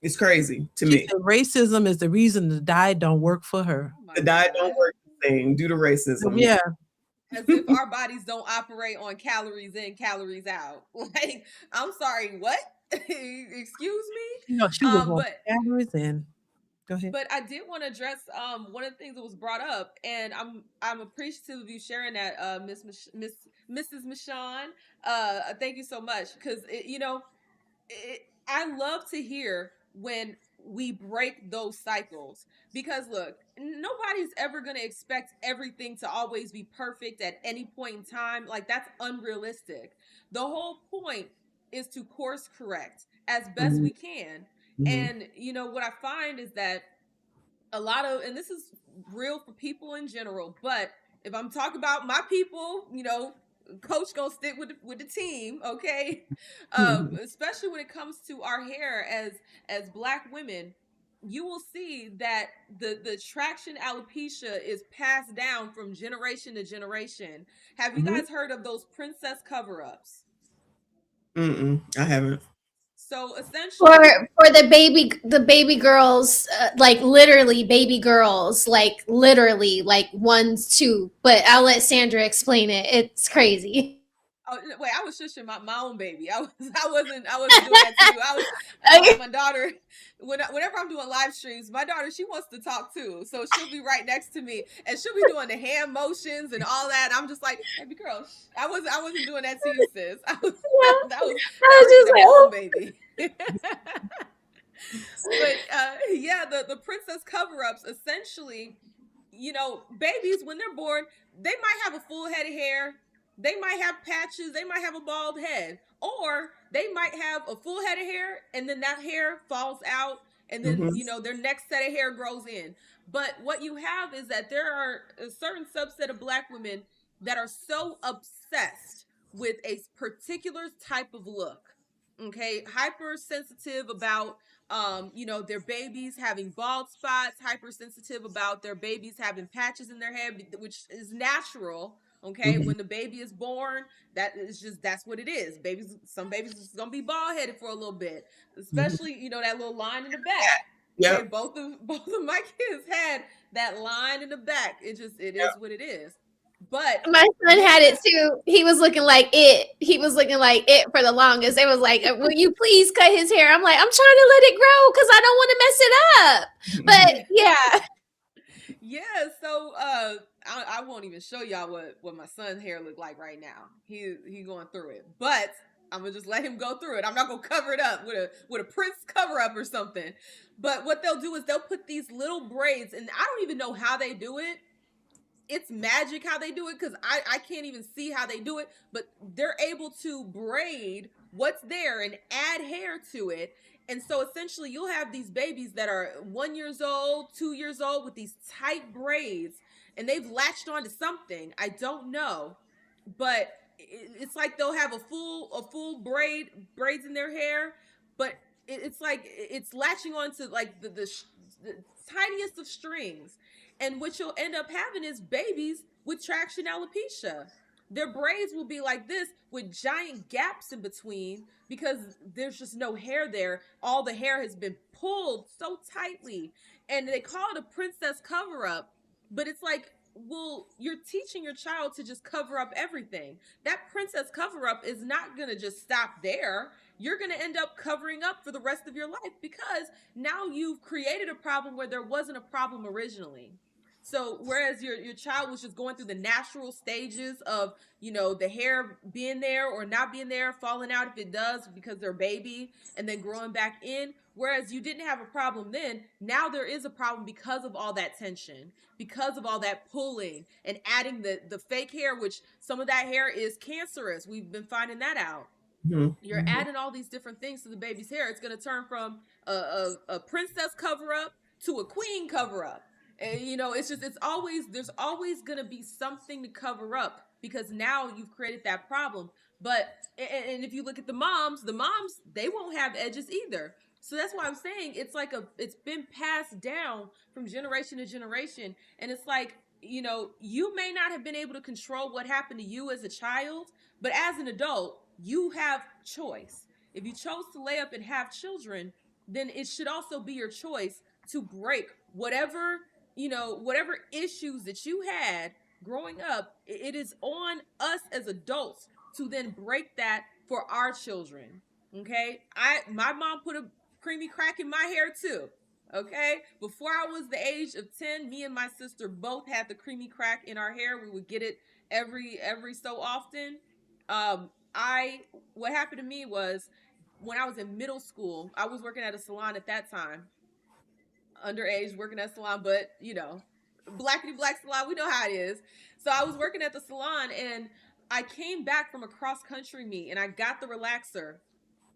It's crazy to me. Racism is the reason the diet don't work for her. The diet don't work the same due to racism. Yeah. as if our bodies don't operate on calories in, calories out. Like, I'm sorry, what? Excuse me? She was on But calories in. Go ahead. I did want to address one of the things that was brought up, and I'm appreciative of you sharing that, Mrs. Michonne. Thank you so much, because I love to hear when we break those cycles, because look, nobody's ever going to expect everything to always be perfect at any point in time. Like, that's unrealistic. The whole point is to course correct as best Mhm. we can. Mhm. And what I find is that a lot of, and this is real for people in general, but if I'm talking about my people, coach gonna stick with the team, okay? Mhm. Especially when it comes to our hair as Black women, you will see that the traction alopecia is passed down from generation to generation. Have you Mhm. guys heard of those princess cover-ups? Mm-mm, I haven't. So For essentially, the baby girls, like literally baby girls, like literally like 1, 2. But I'll let Sandra explain it. It's crazy. oh wait, I was shushing my own baby. I wasn't doing that to you. My daughter, whenever I'm doing live streams, my daughter, she wants to talk too, so she'll be right next to me and she'll be doing the hand motions and all that. I'm just like, baby girl, I wasn't doing that to you, sis. That I was was directed just at like, my own oh. baby. But yeah, the princess cover-ups, essentially, babies when they're born, they might have a full head of hair, they might have patches, they might have a bald head, or they might have a full head of hair and then that hair falls out, and then Mhm. their next set of hair grows in. But what you have is that there are a certain subset of Black women that are so obsessed with a particular type of look, okay, hypersensitive about their babies having bald spots, hypersensitive about their babies having patches in their head, which is natural. Okay, Mhm. when the baby is born, that's what it is. Some babies is gonna be bald headed for a little bit, Mhm. especially that little line in the back. Okay, Yep. both of my kids had that line in the back. It is Yep. what it is. But My son you had have it too. He was looking like it. He was looking like it for the longest. They was like, "Will you please cut his hair?" I'm like, "I'm trying to let it grow because I don't want to mess it up." But yeah, yeah, so I won't even show y'all what my son's hair look like right now. He going through it, but I'm gonna just let him go through it. I'm not gonna cover it up with a Prince cover up or something. But what they'll do is they'll put these little braids, and I don't even know how they do it. It's magic how they do it, because I can't even see how they do it, but they're able to braid what's there and add hair to it. And so essentially you'll have these babies that are 1 years old, 2 years old, with these tight braids, and they've latched onto something. I don't know, but it's like they'll have a full braids in their hair, but it's like it's latching onto like the tiniest of strings. And what you'll end up having is babies with traction alopecia. Their braids will be like this with giant gaps in between, because there's just no hair there. All the hair has been pulled so tightly. And they call it a princess cover up, but it's like, well, you're teaching your child to just cover up everything. That princess cover up is not going to just stop there. You're going to end up covering up for the rest of your life, because now you've created a problem where there wasn't a problem originally. So whereas your child was just going through the natural stages of, the hair being there or not being there, falling out if it does because they're a baby, and then growing back in, whereas you didn't have a problem then, now there is a problem because of all that tension, because of all that pulling and adding the fake hair, which some of that hair is cancerous. We've been finding that out. Mhm. You're Mhm. adding all these different things to the baby's hair. It's going to turn from a princess cover up to a queen cover up. And there's always going to be something to cover up, because now you've created that problem. But and if you look at the moms, they won't have edges either. So that's why I'm saying it's been passed down from generation to generation. And it's like, you may not have been able to control what happened to you as a child, but as an adult, you have choice. If you chose to lay up and have children, then it should also be your choice to break whatever issues that you had growing up, it is on us as adults to then break that for our children. Okay, my mom put a creamy crack in my hair too. Okay, before I was the age of 10, me and my sister both had the creamy crack in our hair. We would get it every so often. I What happened to me was when I was in middle school, I was working at a salon at that time, underage working at a salon, but blackity black salon, we know how it is. So I was working at the salon, and I came back from a cross country meet, and I got the relaxer,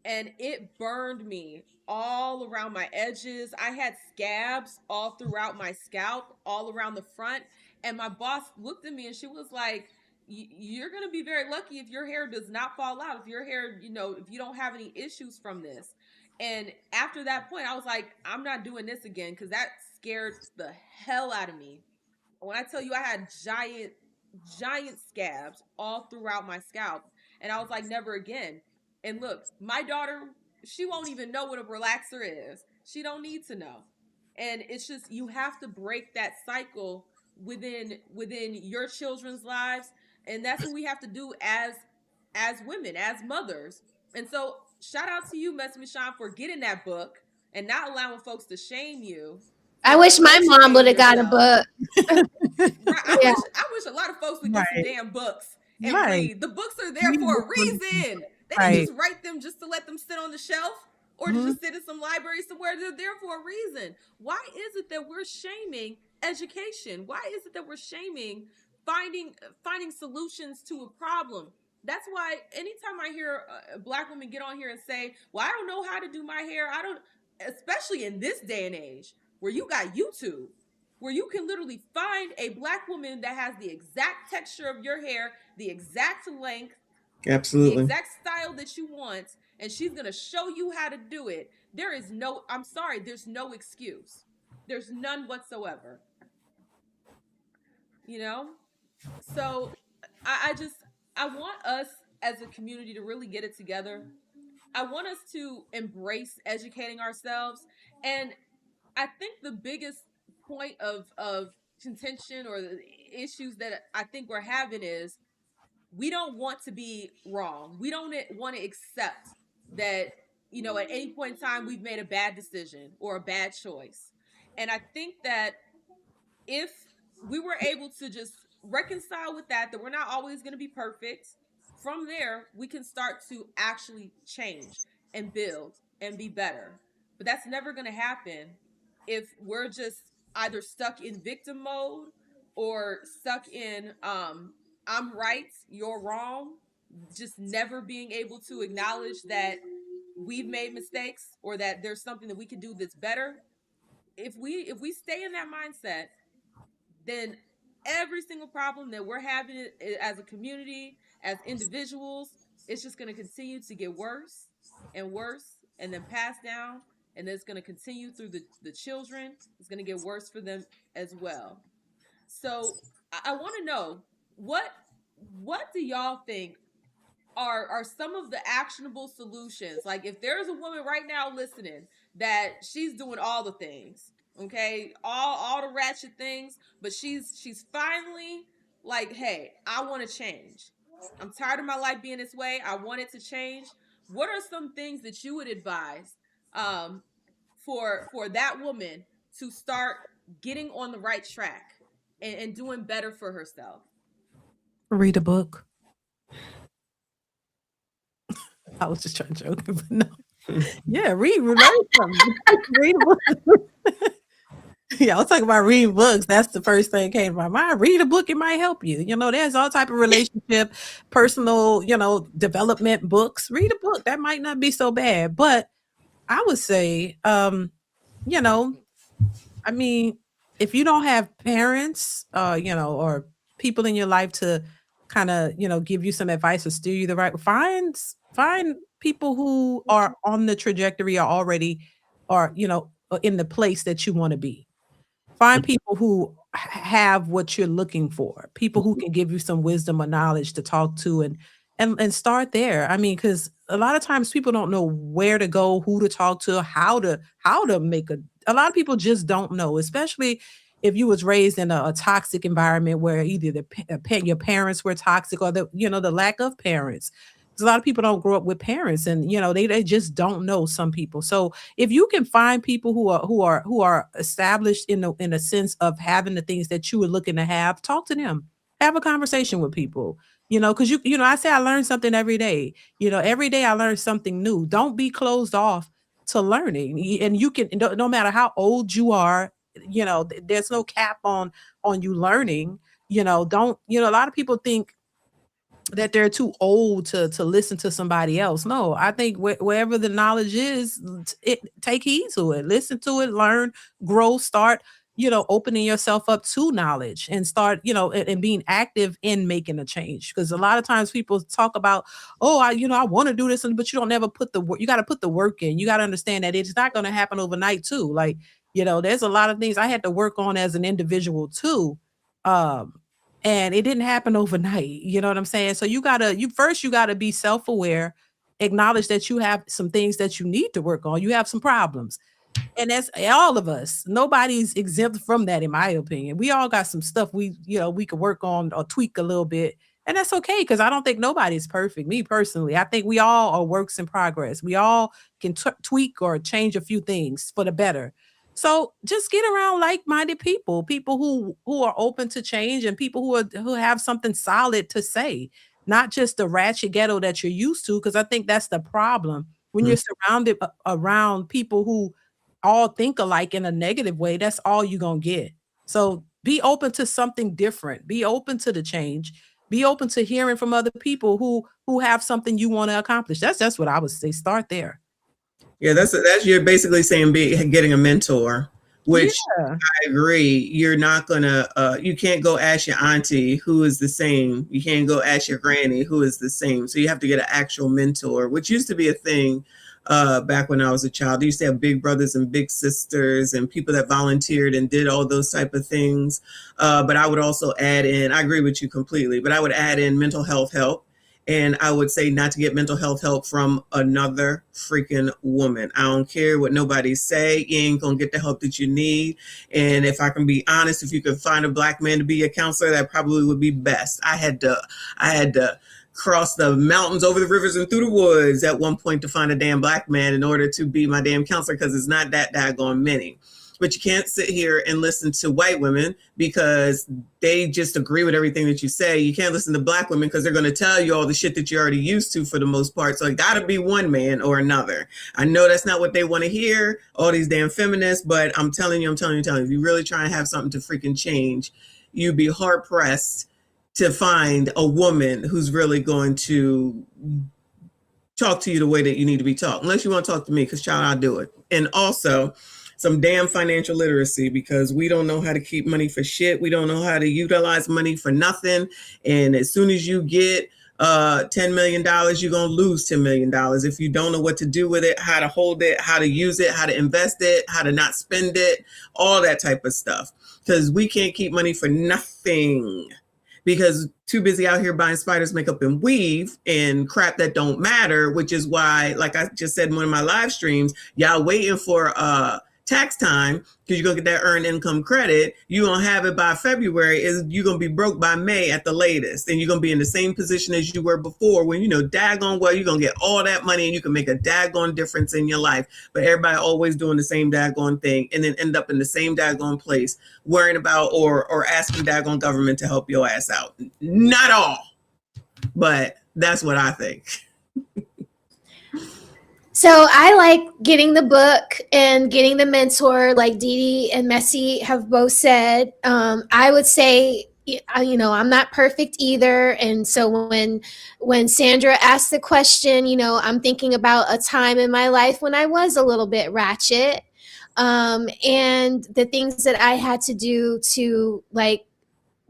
and it burned me all around my edges. I had scabs all throughout my scalp, all around the front. And my boss looked at me and she was like, "You're going to be very lucky if your hair does not fall out, if your hair, if you don't have any issues from this." And after that point, I was like, I'm not doing this again, because that scared the hell out of me. When I tell you I had giant scabs all throughout my scalp, and I was like, never again. And look, my daughter, she won't even know what a relaxer is. She don't need to know. And it's just, you have to break that cycle within your children's lives, and that's what we have to do as women, as mothers. And so shout out to you, Miss Michon, for getting that book and not allowing folks to shame you. I wish my mom would have got a book. Right. I wish a lot of folks would get some damn books and read. The books are there for a reason. They didn't just write them just to let them sit on the shelf or to just sit in some library somewhere. They're there for a reason. Why is it that we're shaming education? Why is it that we're shaming finding solutions to a problem? That's why anytime I hear Black women get on here and say, "Well, I don't know how to do my hair," especially in this day and age where you got YouTube, where you can literally find a Black woman that has the exact texture of your hair, the exact length, absolutely, the exact style that you want, and she's going to show you how to do it. There's no excuse. There's none whatsoever. So I want us as a community to really get it together. I want us to embrace educating ourselves. And I think the biggest point of contention, or the issues that I think we're having, is we don't want to be wrong. We don't want to accept that, at any point in time we've made a bad decision or a bad choice. And I think that if we were able to just reconcile with that we're not always going to be perfect, from there we can start to actually change and build and be better. But that's never going to happen if we're just either stuck in victim mode or stuck in I'm right, you're wrong, just never being able to acknowledge that we've made mistakes or that there's something that we can do that's better. If we stay in that mindset, then every single problem that we're having as a community, as individuals, it's just going to continue to get worse and worse, and then pass down, and then it's going to continue through the children. It's going to get worse for them as well. So I want to know, what do y'all think are some of the actionable solutions? Like, if there's a woman right now listening that she's doing all the things, okay, all the ratchet things, but she's finally like, hey, I want to change. I'm tired of my life being this way. I want it to change. What are some things that you would advise for that woman to start getting on the right track and doing better for herself? Read a book. I was just trying to joke, but no. Yeah, read something. Read a book. Yeah, I was talking about reading books. That's the first thing that came to my mind. Read a book, it might help you. There's all type of relationship, personal, development books. Read a book. That might not be so bad. But I would say, if you don't have parents, or people in your life to kind of, give you some advice or steer you the right, find people who are on the trajectory or already are, in the place that you want to be. Find people who have what you're looking for, people who can give you some wisdom or knowledge to talk to, and start there. Because a lot of times people don't know where to go, who to talk to, how to make a lot of people just don't know, especially if you was raised in a toxic environment where either your parents were toxic or the lack of parents. 'Cause a lot of people don't grow up with parents, and they just don't know some people. So if you can find people who are established in a sense of having the things that you were looking to have, talk to them. Have a conversation with people. Because I say I learn something every day. Every day I learn something new. Don't be closed off to learning. And you can, no matter how old you are, there's no cap on you learning. Don't, a lot of people think that they're too old to listen to somebody else. No, I think wherever the knowledge is, take heed to it, listen to it, learn, grow, start, opening yourself up to knowledge and start, and being active in making a change. Because a lot of times people talk about, oh, I want to do this, but you don't never put the work. You got to put the work in. You got to understand that it's not going to happen overnight too. Like, there's a lot of things I had to work on as an individual too. And it didn't happen overnight. You know what I'm saying? So you gotta be self-aware, acknowledge that you have some things that you need to work on. You have some problems. And that's all of us. Nobody's exempt from that, in my opinion. We all got some stuff we could work on or tweak a little bit. And that's okay, because I don't think nobody's perfect. Me personally, I think we all are works in progress. We all can tweak or change a few things for the better. So just get around like-minded people who are open to change, and people who have something solid to say, not just the ratchet ghetto that you're used to. Because I think that's the problem when you're surrounded around people who all think alike in a negative way. That's all you're gonna get. So be open to something different. Be open to the change. Be open to hearing from other people who have something you want to accomplish. That's what I would say. Start there. Yeah, that's you're basically saying getting a mentor, which Yeah. I agree. You're not gonna you can't go ask your auntie who is the same. You can't go ask your granny who is the same. So you have to get an actual mentor, which used to be a thing back when I was a child. They used to have big brothers and big sisters and people that volunteered and did all those type of things. But I would also add in, I agree with you completely, but I would add in mental health help. And I would say not to get mental health help from another freaking woman. I don't care what nobody say. You ain't gonna get the help that you need. And if I can be honest, if you could find a Black man to be a counselor, that probably would be best. I had to cross the mountains, over the rivers, and through the woods at one point to find a damn Black man in order to be my damn counselor, because it's not that daggone many. But you can't sit here and listen to white women because they just agree with everything that you say. You can't listen to Black women because they're going to tell you all the shit that you're already used to for the most part. So it got to be one man or another. I know that's not what they want to hear, all these damn feminists, but I'm telling you, if you really try and have something to freaking change, you'd be hard pressed to find a woman who's really going to talk to you the way that you need to be talked. Unless you want to talk to me, because child, I'll do it. And also some damn financial literacy, because we don't know how to keep money for shit. We don't know how to utilize money for nothing. And as soon as you get $10 million, you're going to lose $10 million. If you don't know what to do with it, how to hold it, how to use it, how to invest it, how to not spend it, all that type of stuff. Because we can't keep money for nothing, because too busy out here buying spiders, makeup, and weave and crap that don't matter, which is why, like I just said in one of my live streams, y'all waiting for tax time because you're going to get that earned income credit. You're going to have it by February. You're going to be broke by May at the latest. And you're going to be in the same position as you were before when, daggone well, you're going to get all that money and you can make a daggone difference in your life. But everybody always doing the same daggone thing and then end up in the same daggone place worrying about or asking daggone government to help your ass out. Not all, but that's what I think. So I like getting the book and getting the mentor, like Dee Dee and Messi have both said. I would say, I'm not perfect either. And so when Sandra asked the question, I'm thinking about a time in my life when I was a little bit ratchet, and the things that I had to do to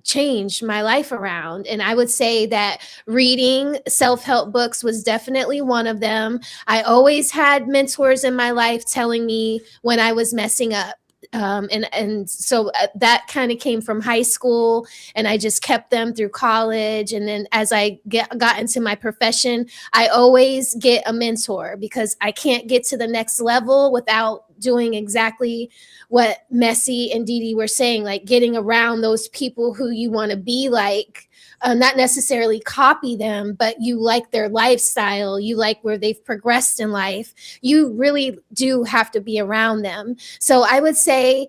change my life around. And I would say that reading self-help books was definitely one of them. I always had mentors in my life telling me when I was messing up. And so that kind of came from high school, and I just kept them through college. And then as I got into my profession, I always get a mentor, because I can't get to the next level without doing exactly what Messi and Dee Dee were saying, like getting around those people who you want to be like. Not necessarily copy them, but you like their lifestyle, you like where they've progressed in life. You really do have to be around them. So I would say,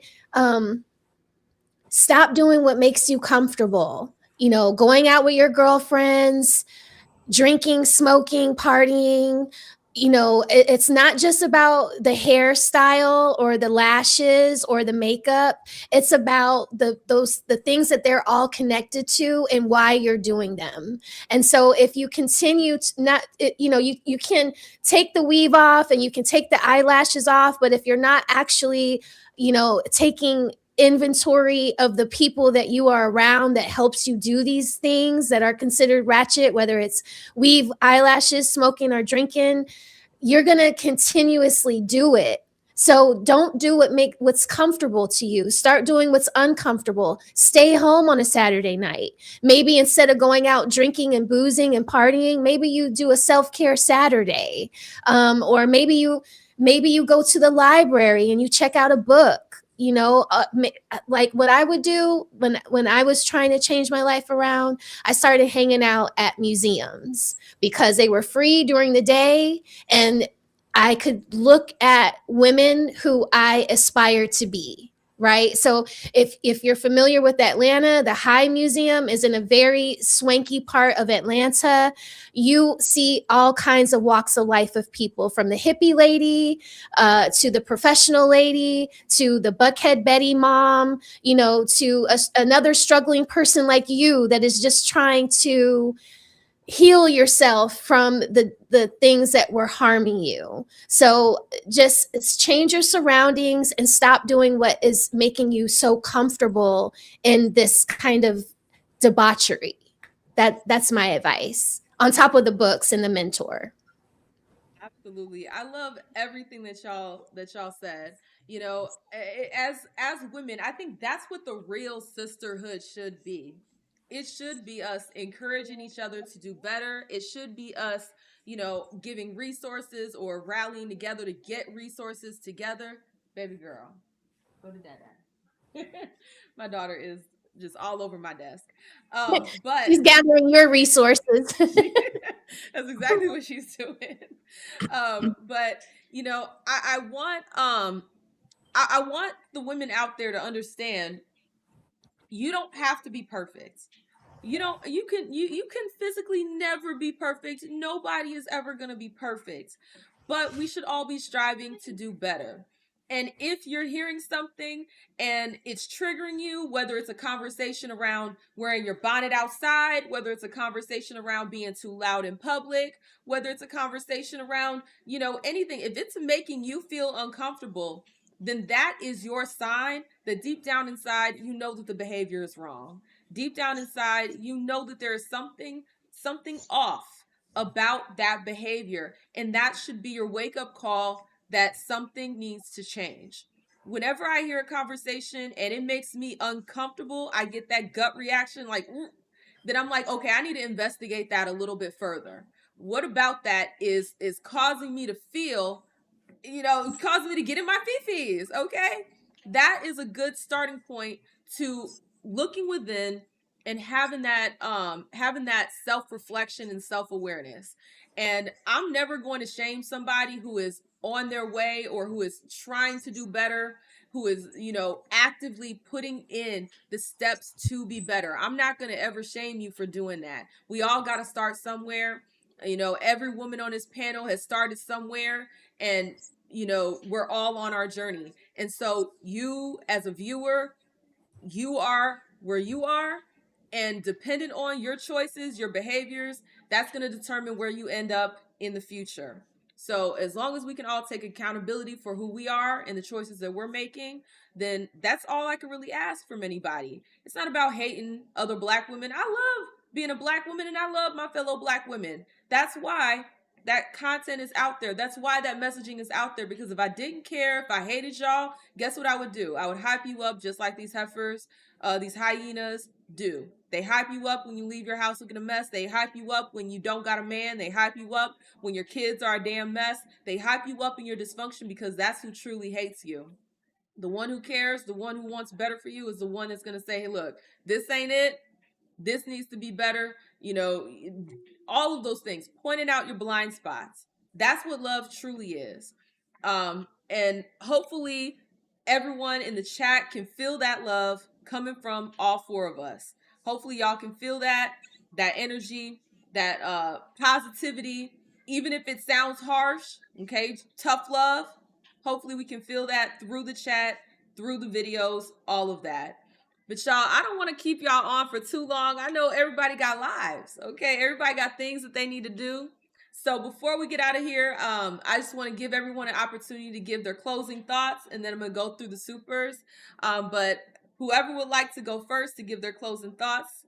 stop doing what makes you comfortable. You know, going out with your girlfriends, drinking, smoking, partying. You know, it's not just about the hairstyle or the lashes or the makeup. It's about the things that they're all connected to and why you're doing them. And so if you continue to not, you can take the weave off and you can take the eyelashes off, but if you're not actually, taking inventory of the people that you are around that helps you do these things that are considered ratchet, whether it's weave, eyelashes, smoking, or drinking, you're going to continuously do it. So don't do what's comfortable to you. Start doing what's uncomfortable. Stay home on a Saturday night. Maybe instead of going out drinking and boozing and partying, maybe you do a self-care Saturday. Or maybe you go to the library and you check out a book. Like what I would do when I was trying to change my life around, I started hanging out at museums because they were free during the day, and I could look at women who I aspired to be. Right. So if you're familiar with Atlanta, the High Museum is in a very swanky part of Atlanta. You see all kinds of walks of life of people, from the hippie lady to the professional lady to the Buckhead Betty mom, to another struggling person like you that is just trying to heal yourself from the things that were harming you. So just change your surroundings and stop doing what is making you so comfortable in this kind of debauchery. That's my advice, on top of the books and the mentor. Absolutely. I love everything that y'all said. As women, I think that's what the real sisterhood should be. It should be us encouraging each other to do better. It should be us, giving resources or rallying together to get resources together. Baby girl, go to dada. My daughter is just all over my desk. But She's gathering your resources. that's exactly what she's doing. But I want I want the women out there to understand, you don't have to be perfect. You can physically never be perfect. Nobody is ever going to be perfect. But we should all be striving to do better. And if you're hearing something and it's triggering you, whether it's a conversation around wearing your bonnet outside, whether it's a conversation around being too loud in public, whether it's a conversation around, anything, if it's making you feel uncomfortable, then that is your sign that deep down inside, you know that the behavior is wrong. Deep down inside, you know that there is something off about that behavior, and that should be your wake-up call that something needs to change. Whenever I hear a conversation and it makes me uncomfortable, I get that gut reaction like, then I'm like, okay, I need to investigate that a little bit further. What about that is causing me to feel, causing me to get in my fifis? Okay, that is a good starting point to looking within and having that self-reflection and self-awareness. And I'm never going to shame somebody who is on their way or who is trying to do better, who is, actively putting in the steps to be better. I'm not going to ever shame you for doing that. We all got to start somewhere. Every woman on this panel has started somewhere, and we're all on our journey. And so you, as a viewer, you are where you are, and dependent on your choices, your behaviors, that's going to determine where you end up in the future. So as long as we can all take accountability for who we are and the choices that we're making, then that's all I can really ask from anybody. It's not about hating other Black women. I love being a Black woman, and I love my fellow Black women. That's why that content is out there. That's why that messaging is out there, because if I didn't care, if I hated y'all, guess what I would do? I would hype you up just like these heifers, these hyenas do. They hype you up when you leave your house looking a mess. They hype you up when you don't got a man. They hype you up when your kids are a damn mess. They hype you up in your dysfunction, because that's who truly hates you. The one who cares, the one who wants better for you, is the one that's going to say, hey, look, this ain't it. This needs to be better. You know, all of those things, pointing out your blind spots. That's what love truly is. And hopefully everyone in the chat can feel that love coming from all four of us. Hopefully y'all can feel that energy, that positivity, even if it sounds harsh, okay? Tough love. Hopefully we can feel that through the chat, through the videos, all of that. But y'all, I don't want to keep y'all on for too long. I know everybody got lives, okay? Everybody got things that they need to do. So before we get out of here, I just want to give everyone an opportunity to give their closing thoughts, and then I'm going to go through the supers. But whoever would like to go first to give their closing thoughts,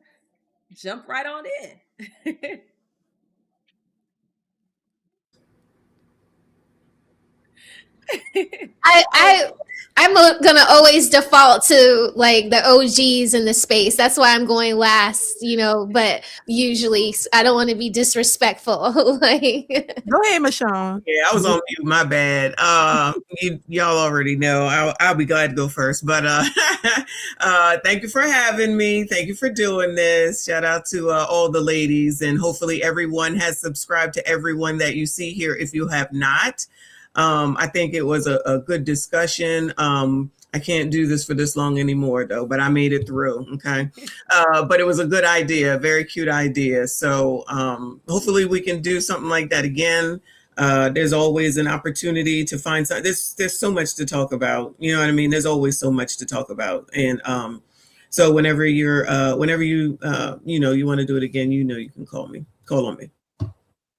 jump right on in. I'm gonna always default to like the OGs in the space. That's why I'm going last, you know. But usually, I don't want to be disrespectful. Like, go ahead, Michonne. Yeah, I was on mute. My bad. Y'all already know. I'll be glad to go first. But thank you for having me. Thank you for doing this. Shout out to all the ladies, and hopefully everyone has subscribed to everyone that you see here. If you have not. I think it was a good discussion. I can't do this for this long anymore, though, but I made it through. Okay. But it was a good idea, a very cute idea. So hopefully we can do something like that again. There's always an opportunity to find something. There's so much to talk about. You know what I mean? There's always so much to talk about. And so whenever you want to do it again, you can call on me.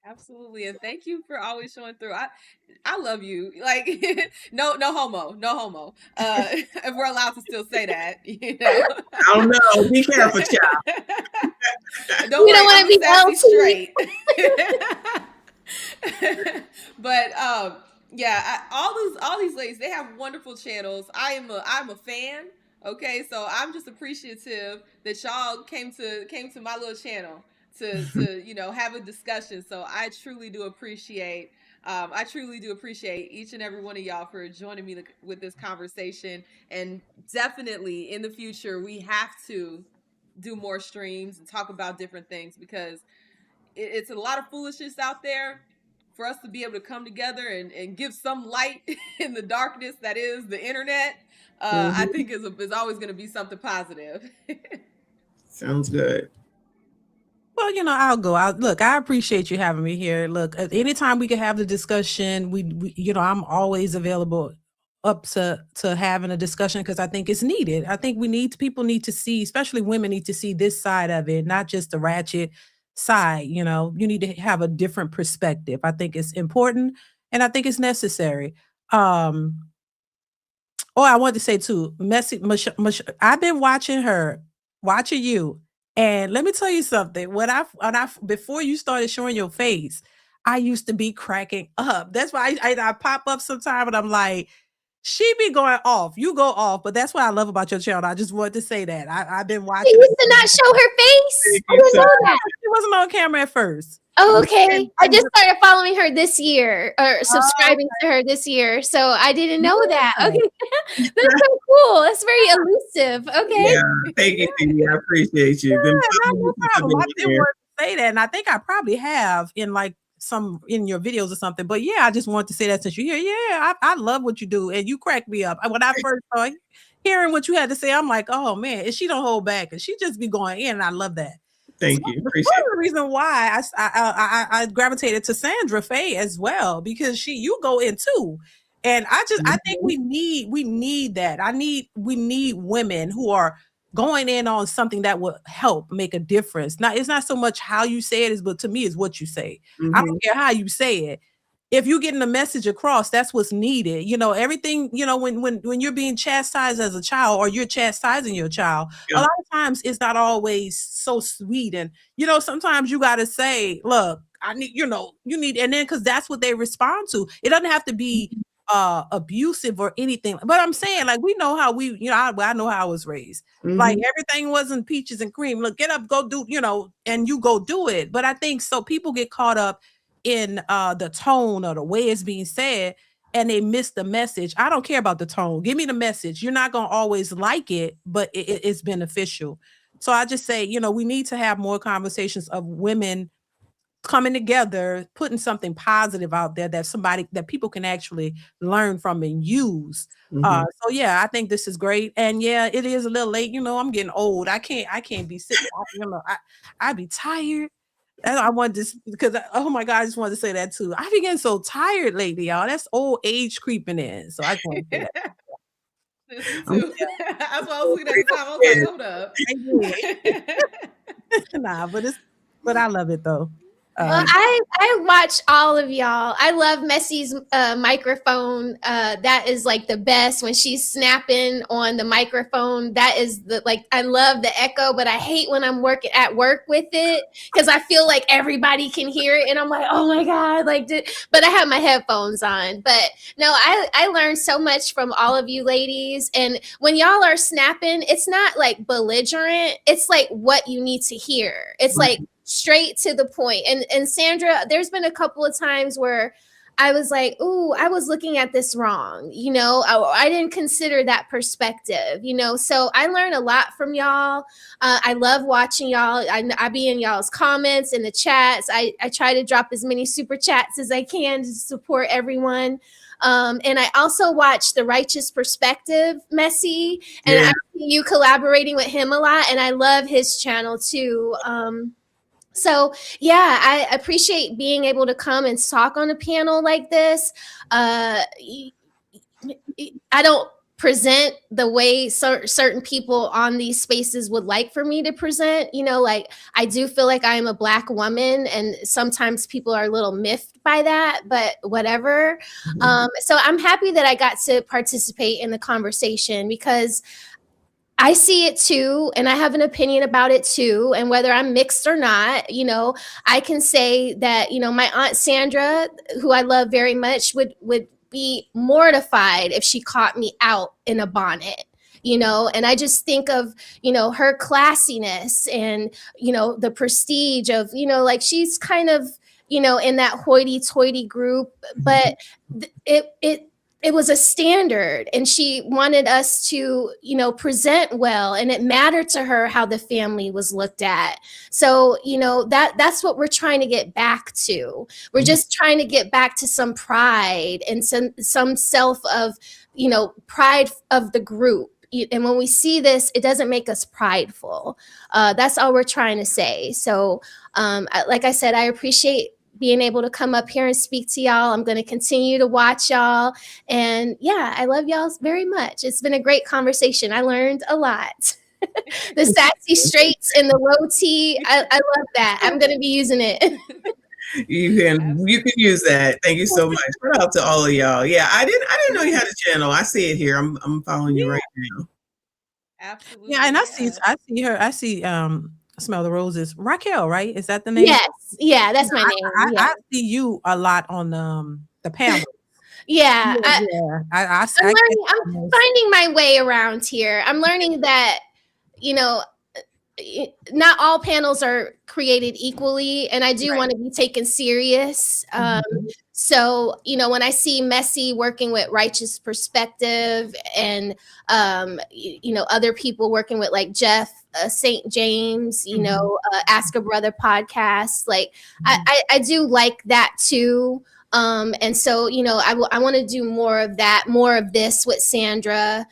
Absolutely. And thank you for always showing through. I love you. Like, no homo. If we're allowed to still say that, you know. I don't know. Be careful, child. Don't want to be straight. But yeah, all these ladies, they have wonderful channels. I'm a fan. Okay, so I'm just appreciative that y'all came to my little channel to have a discussion. So I truly do appreciate each and every one of y'all for joining me with this conversation. And definitely in the future, we have to do more streams and talk about different things, because it's a lot of foolishness out there. For us to be able to come together and give some light in the darkness that is the internet, I think is always going to be something positive. Sounds good. Well, I'll go out. Look, I appreciate you having me here. Look, anytime we can have the discussion, we I'm always available up to having a discussion, because I think it's needed. I think people need to see, especially women need to see this side of it, not just the ratchet side. You need to have a different perspective. I think it's important, and I think it's necessary. I want to say too, I've been watching you. And let me tell you something. When I before you started showing your face, I used to be cracking up. That's why I pop up sometime and I'm like, she be going off. You go off, but that's what I love about your channel. I just wanted to say that. I've been watching. She used to not show her face. I didn't know that. She wasn't on camera at first. Oh, okay. I just started following her this year, or subscribing to her this year. So I didn't know that. Okay. That's so cool. That's very elusive. Okay. Yeah. Thank you, Cindy. I appreciate you. Yeah, no problem. I didn't want to say that. And I think I probably have in your videos or something. But yeah, I just wanted to say that since you're here. Yeah, I love what you do. And you crack me up. When I first started hearing what you had to say, I'm like, oh man, and she don't hold back. And she just be going in. And I love that. Thank you. Appreciate it. The reason why I gravitated to Sandra Faye as well, because you go in too. And I think we need that. We need women who are going in on something that will help make a difference. Now, it's not so much how you say it, but to me, it's what you say. I don't care how you say it. If you're getting the message across, that's what's needed. Everything, when you're being chastised as a child, or you're chastising your child, a lot of times it's not always so sweet. And, sometimes you got to say, look, I need, you need, and then because that's what they respond to. It doesn't have to be abusive or anything. But I'm saying, like, we know how we, I know how I was raised. Like, everything wasn't peaches and cream. Look, get up, go do, and you go do it. But I think so people get caught up in the tone or the way it's being said, and they miss the message. I don't care about the tone. Give me the message. You're not going to always like it, but it's beneficial. So I just say, we need to have more conversations of women coming together, putting something positive out there that people can actually learn from and use. So yeah, I think this is great. And yeah, it is a little late. I'm getting old. I can't be sitting. I'd be tired. And I wanted this because oh my God, I just wanted to say that too. I've been getting so tired lately, y'all. That's old age creeping in. So I just want to say that. Me too. That's why I was looking at the time. I was like, hold up. Nah, but I love it though. Well, I watch all of y'all. I love Messy's microphone. That is like the best when she's snapping on the microphone. That is I love the echo, but I hate when I'm at work with it because I feel like everybody can hear it, and I'm like, oh my God, but I have my headphones on. But no, I learned so much from all of you ladies, and when y'all are snapping, it's not like belligerent. It's like what you need to hear. It's like straight to the point. And Sandra, there's been a couple of times where I was like, ooh, I was looking at this wrong. I didn't consider that perspective, so I learned a lot from y'all. I love watching y'all. I be in y'all's comments, in the chats. I try to drop as many super chats as I can to support everyone. And I also watch The Righteous Perspective, Messy, and I see you collaborating with him a lot, and I love his channel too. So yeah, I appreciate being able to come and talk on a panel like this. I don't present the way certain people on these spaces would like for me to present. I do feel like I am a Black woman, and sometimes people are a little miffed by that, but whatever. So I'm happy that I got to participate in the conversation because I see it too, and I have an opinion about it too. And whether I'm mixed or not, I can say that, my Aunt Sandra, who I love very much, would be mortified if she caught me out in a bonnet. And I just think of, her classiness and, the prestige of, she's kind of, in that hoity-toity group, but it was a standard, and she wanted us to, present well, and it mattered to her how the family was looked at. So, that's what we're trying to get back to. We're just trying to get back to some pride and some self of, pride of the group. And when we see this, it doesn't make us prideful. That's all we're trying to say. So, like I said, I appreciate being able to come up here and speak to y'all. I'm going to continue to watch y'all. And yeah, I love y'all very much. It's been a great conversation. I learned a lot. The sassy straights and the low T. I love that. I'm going to be using it. You can use that. Thank you so much. Shout out to all of y'all. Yeah, I didn't know you had a channel. I see it here. I'm following you right now. Absolutely. Yeah, and I see her. I see Smell the Roses. Raquel, right? Is that the name? Yes. Yeah, that's my name. I see you a lot on the panel. Yeah. I'm finding my way around here. I'm learning that, not all panels are created equally, and I do want to be taken serious. So, when I see Messy working with Righteous Perspective and, other people working with like Jeff St. James, Ask a Brother podcast, I do like that too. And so, I want to do more of that, more of this with Sandra,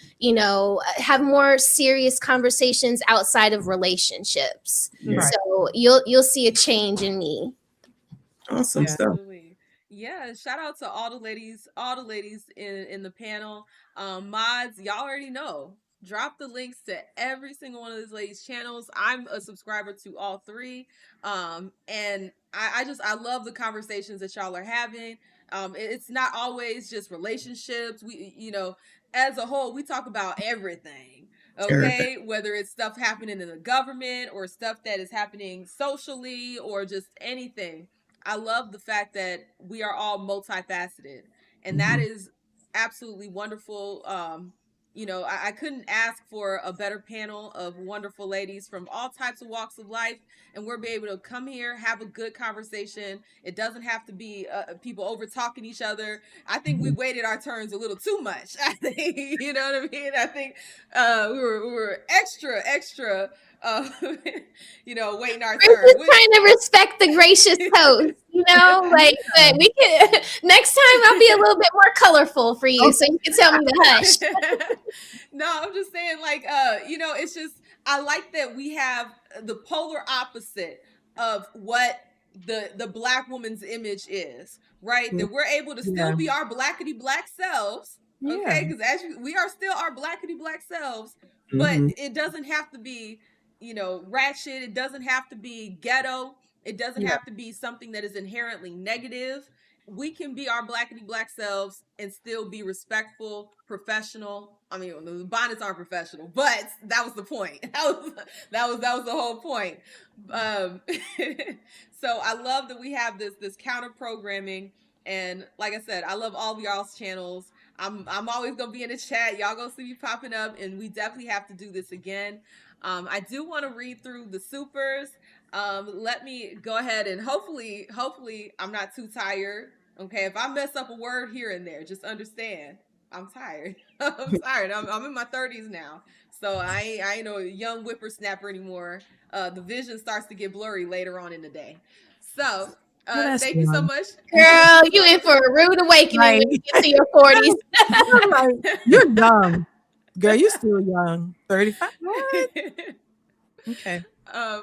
have more serious conversations outside of relationships. Right. So you'll see a change in me. Awesome stuff. Yeah, shout out to all the ladies in the panel. Mods, y'all already know. Drop the links to every single one of these ladies' channels. I'm a subscriber to all three. And I love the conversations that y'all are having. It's not always just relationships. We, as a whole, we talk about everything. Okay, whether it's stuff happening in the government or stuff that is happening socially or just anything. I love the fact that we are all multifaceted, and that is absolutely wonderful. I couldn't ask for a better panel of wonderful ladies from all types of walks of life, and we'll be able to come here, have a good conversation. It doesn't have to be people over talking each other. I think we waited our turns a little too much. I think, you know what I mean? I think we were extra, waiting our We're turn. just trying to respect the gracious host, but we can next time I'll be a little bit more colorful for you, so you can tell me to hush. No, I'm just saying, it's just, I like that we have the polar opposite of what the black woman's image is, right? That we're able to still be our blackety black selves, okay? Because we are still our blackety black selves, but it doesn't have to be, ratchet. It doesn't have to be ghetto. It doesn't have to be something that is inherently negative. We can be our blackety black selves and still be respectful, professional. I mean, the bonnets aren't professional, but that was the point. That was the whole point. So I love that we have this counter programming, and like I said, I love all of y'all's channels. I'm always gonna be in the chat. Y'all gonna see me popping up, and we definitely have to do this again. I do want to read through the supers. Let me go ahead and hopefully I'm not too tired. Okay, if I mess up a word here and there, just understand I'm tired. I'm tired. I'm in my 30s now, so I ain't no young whippersnapper anymore. The vision starts to get blurry later on in the day. So thank you so much, girl. You in for a rude awakening when you get to your 40s. You're young, girl. You're still young. 35. Okay.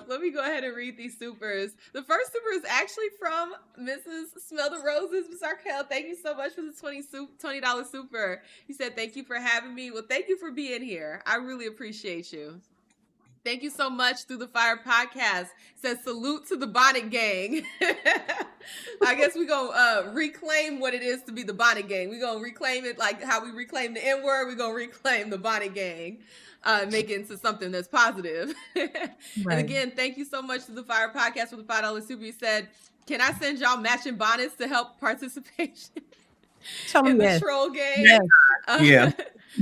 Let me go ahead and read these supers. The first super is actually from Mrs. Smell the Roses, Ms. Arkell. Thank you so much for the $20 super. You said, thank you for having me. Well, thank you for being here. I really appreciate you. Thank you so much through the Fire Podcast. Says salute to the Bonnet Gang. I guess we're going to reclaim what it is to be the Bonnet Gang. We're going to reclaim it like how we reclaim the N-word. We're going to reclaim the Bonnet Gang. Make it into something that's positive. And again, thank you so much to the Fire Podcast for the $5 super. You said, can I send y'all matching bonnets to help participation in the troll game? Yeah.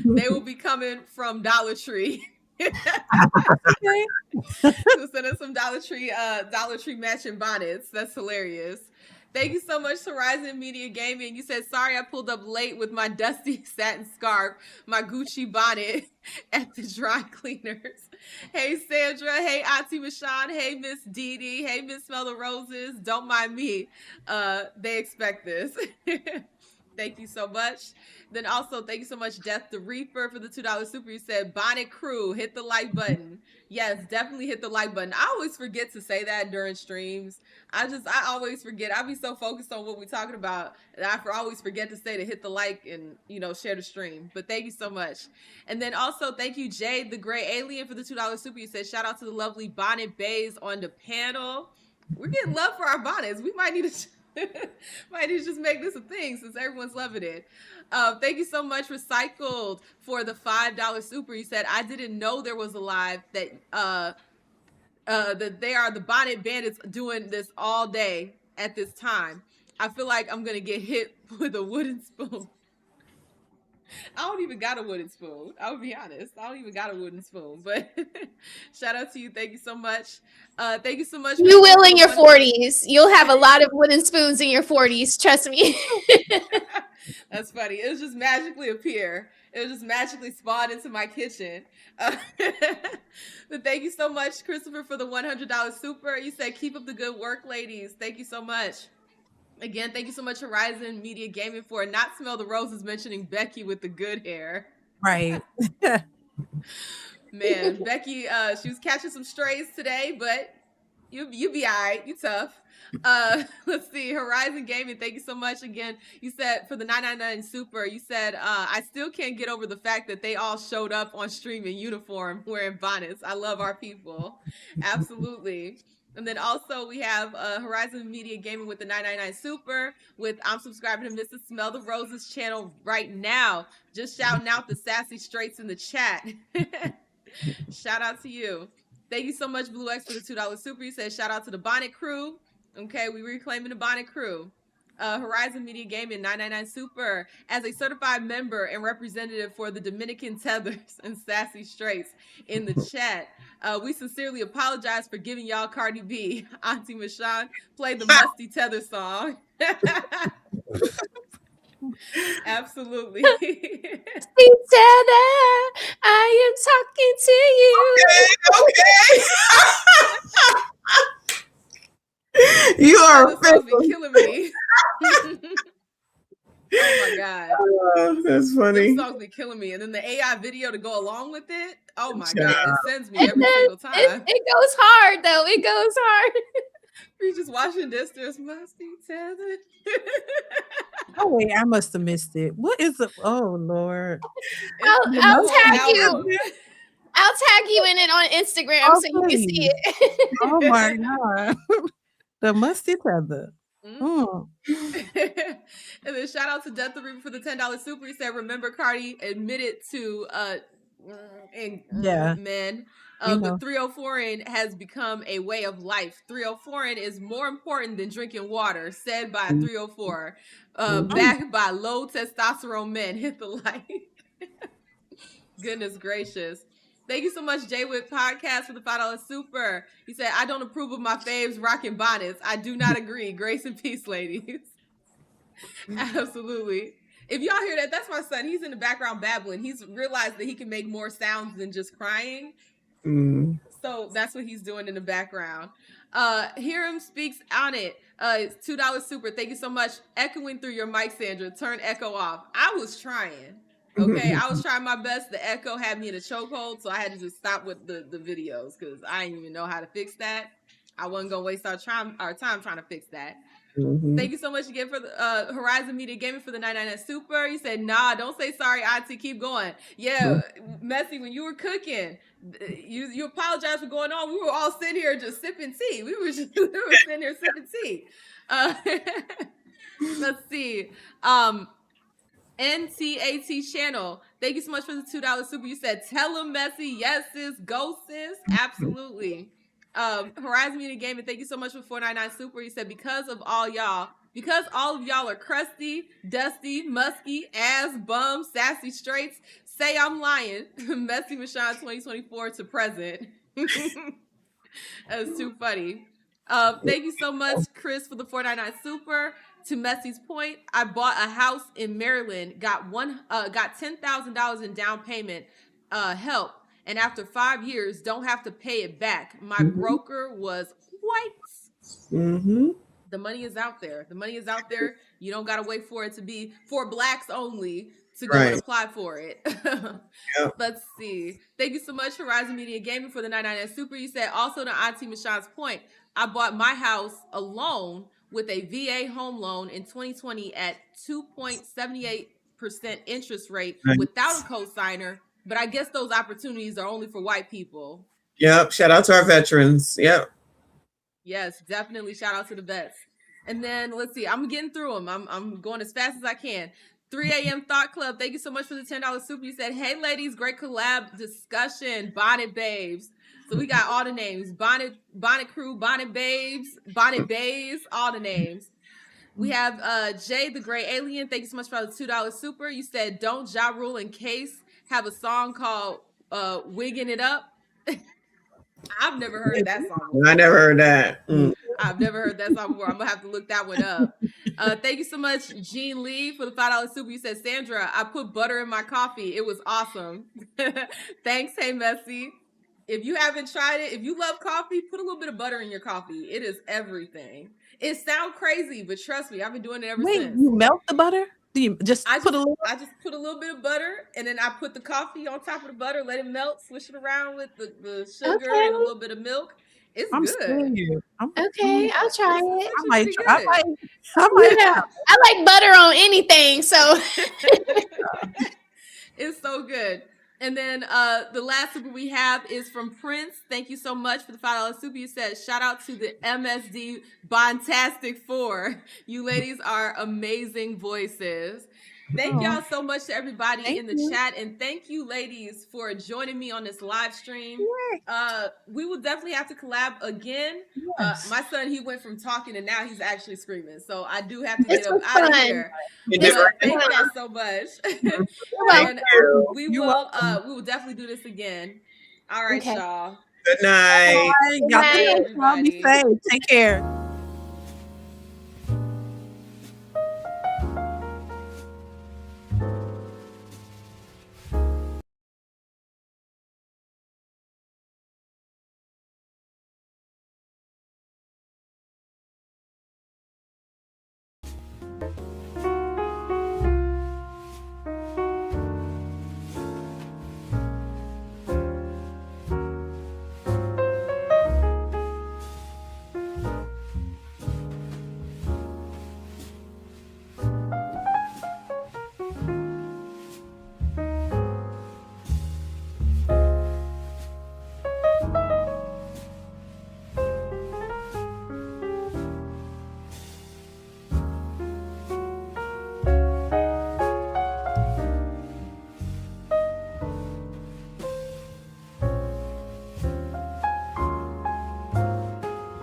They will be coming from Dollar Tree. So send us some Dollar Tree matching bonnets. That's hilarious. Thank you so much, Horizon Media Gaming. You said, sorry I pulled up late with my dusty satin scarf, my Gucci bonnet at the dry cleaners. Hey, Sandra. Hey, Auntie Michonne. Hey, Miss Dee Dee. Hey, Miss Smell the Roses. Don't mind me. They expect this. Thank you so much. Then also, thank you so much, Death the Reaper, for the $2 super. You said, Bonnet Crew, hit the like button. Yes, definitely hit the like button. I always forget to say that during streams. I always forget. I be so focused on what we're talking about, and I always forget to say to hit the like and, share the stream. But thank you so much. And then also, thank you, Jade the Gray Alien, for the $2 super. You said, shout out to the lovely Bonnet Bays on the panel. We're getting love for our bonnets. We might need to... might need to just make this a thing since everyone's loving it. Thank you so much, Recycled, for the $5 super. You said, I didn't know there was a live that they are the Bonnet Bandits doing this all day at this time. I feel like I'm gonna get hit with a wooden spoon. I don't even got a wooden spoon. I'll be honest. I don't even got a wooden spoon. But shout out to you. Thank you so much. Thank you so much. You will in your 40s. You'll have a lot of wooden spoons in your 40s. Trust me. That's funny. It'll just magically appear. It'll just magically spawn into my kitchen. But thank you so much, Christopher, for the $100 super. You said, keep up the good work, ladies. Thank you so much. Again, thank you so much, Horizon Media Gaming, for not Smell the Roses mentioning Becky with the good hair. Right. Man, Becky, she was catching some strays today, but you be all right. You tough. Let's see. Horizon Gaming, thank you so much again. You said for the 999 super, you said, I still can't get over the fact that they all showed up on stream in uniform wearing bonnets. I love our people. Absolutely. And then also we have Horizon Media Gaming with the 999 super with I'm subscribing to Mrs. Smell the Roses channel right now. Just shouting out the sassy straights in the chat. Shout out to you. Thank you so much, Blue X, for the $2 super. You said shout out to the Bonnet Crew. Okay, we reclaiming the Bonnet crew. Horizon Media Gaming 999 Super as a certified member and representative for the Dominican Tethers and Sassy Straights in the chat. We sincerely apologize for giving y'all Cardi B. Auntie Michonne played the Musty Tether song. Absolutely. Tether, I am talking to you. Okay. You are This song's been killing me. Oh my god. That's funny. This song's been killing me. And then the AI video to go along with it. Oh my god. It sends me every single time. It goes hard though. It goes hard. We're just watching this. There's Musty Tether. Oh wait, I must have missed it. What is it? Oh Lord. I'll tag you. I'll tag you in it on Instagram so you can see it. Oh my god. The Musty Tether. And then shout out to Death the Reaper for the $10 super. He said, remember Cardi admitted to men. But 304ing has become a way of life. 304ing is more important than drinking water, said by 304. Backed by low testosterone men. Hit the like. Goodness gracious. Thank you so much, Jaywick Podcast, for the $5 super. He said, I don't approve of my faves rocking bonnets. I do not agree. Grace and peace, ladies. Absolutely. If y'all hear that, that's my son. He's in the background babbling. He's realized that he can make more sounds than just crying. So that's what he's doing in the background. Hear him speaks on it. It's $2 super. Thank you so much. Echoing through your mic, Sandra. Turn echo off. I was trying. Okay, I was trying my best. The echo had me in a chokehold, so I had to just stop with the videos because I didn't even know how to fix that. I wasn't gonna waste our time trying to fix that. Thank you so much again for the Horizon Media Gaming for the 999 super. You said, nah, don't say sorry, Auntie. Keep going. Yeah, Messy, when you were cooking, you apologize for going on. We were all sitting here just sipping tea. We were sitting here sipping tea. Let's see. NTAT channel. Thank you so much for the $2 super. You said, tell them Messy. Yes, sis. Go, sis. Absolutely. Horizon Media Gaming, thank you so much for 499 super. He said, because all of y'all are crusty, dusty, musky, ass, bum, sassy straights, say I'm lying. Messy Michonne 2024 to present. That's too funny. Thank you so much, Chris, for the 499 super. To Messy's point, I bought a house in Maryland, got $10,000 in down payment help, and after 5 years, don't have to pay it back. My broker was white. The money is out there. You don't gotta wait for it to be for blacks only to go and apply for it. Let's see. Thank you so much, Horizon Media Gaming, for the 999 super. You said, also to Auntie Michonne's point, I bought my house alone with a VA home loan in 2020 at 2.78% interest rate without a co-signer. But I guess those opportunities are only for white people. Yep. Shout out to our veterans. Yep. Yes, definitely. Shout out to the vets. And then let's see. I'm getting through them. I'm going as fast as I can. 3 a.m. Thought Club. Thank you so much for the $10 super. You said, hey, ladies, great collab discussion. Bonnet Babes. So we got all the names. Bonnet Crew, Bonnet Babes, Bonnet Bays, all the names. We have Jay the Gray Alien. Thank you so much for the $2 super. You said, don't Ja Rule and Case have a song called Wigging It Up? I've never heard that song before. I never heard that. I've never heard that song before. I'm going to have to look that one up. Thank you so much, Jean Lee, for the $5 super. You said, Sandra, I put butter in my coffee. It was awesome. Thanks, Hey Messy. If you haven't tried it, if you love coffee, put a little bit of butter in your coffee. It is everything. It sounds crazy, but trust me, I've been doing it ever since. You melt the butter? I just put a little bit of butter, and then I put the coffee on top of the butter, let it melt, swish it around with the sugar and a little bit of milk. It's good. Okay, I'll try it. I like butter on anything, so it's so good. And then the last super we have is from Prince. Thank you so much for the $5 super. You said, shout out to the MSD Bontastic 4. You ladies are amazing voices. Thank y'all so much to everybody Thank in the you. chat, and thank you, ladies, for joining me on this live stream. We will definitely have to collab again. Yes. My son, he went from talking and now he's actually screaming, so I do have to This get up was out of fun. here. This was But thank fun. y'all so much. You're And welcome. we You're will definitely do this again. All right, Okay. y'all. Good night. Y'all, Good night. y'all be safe. Take care.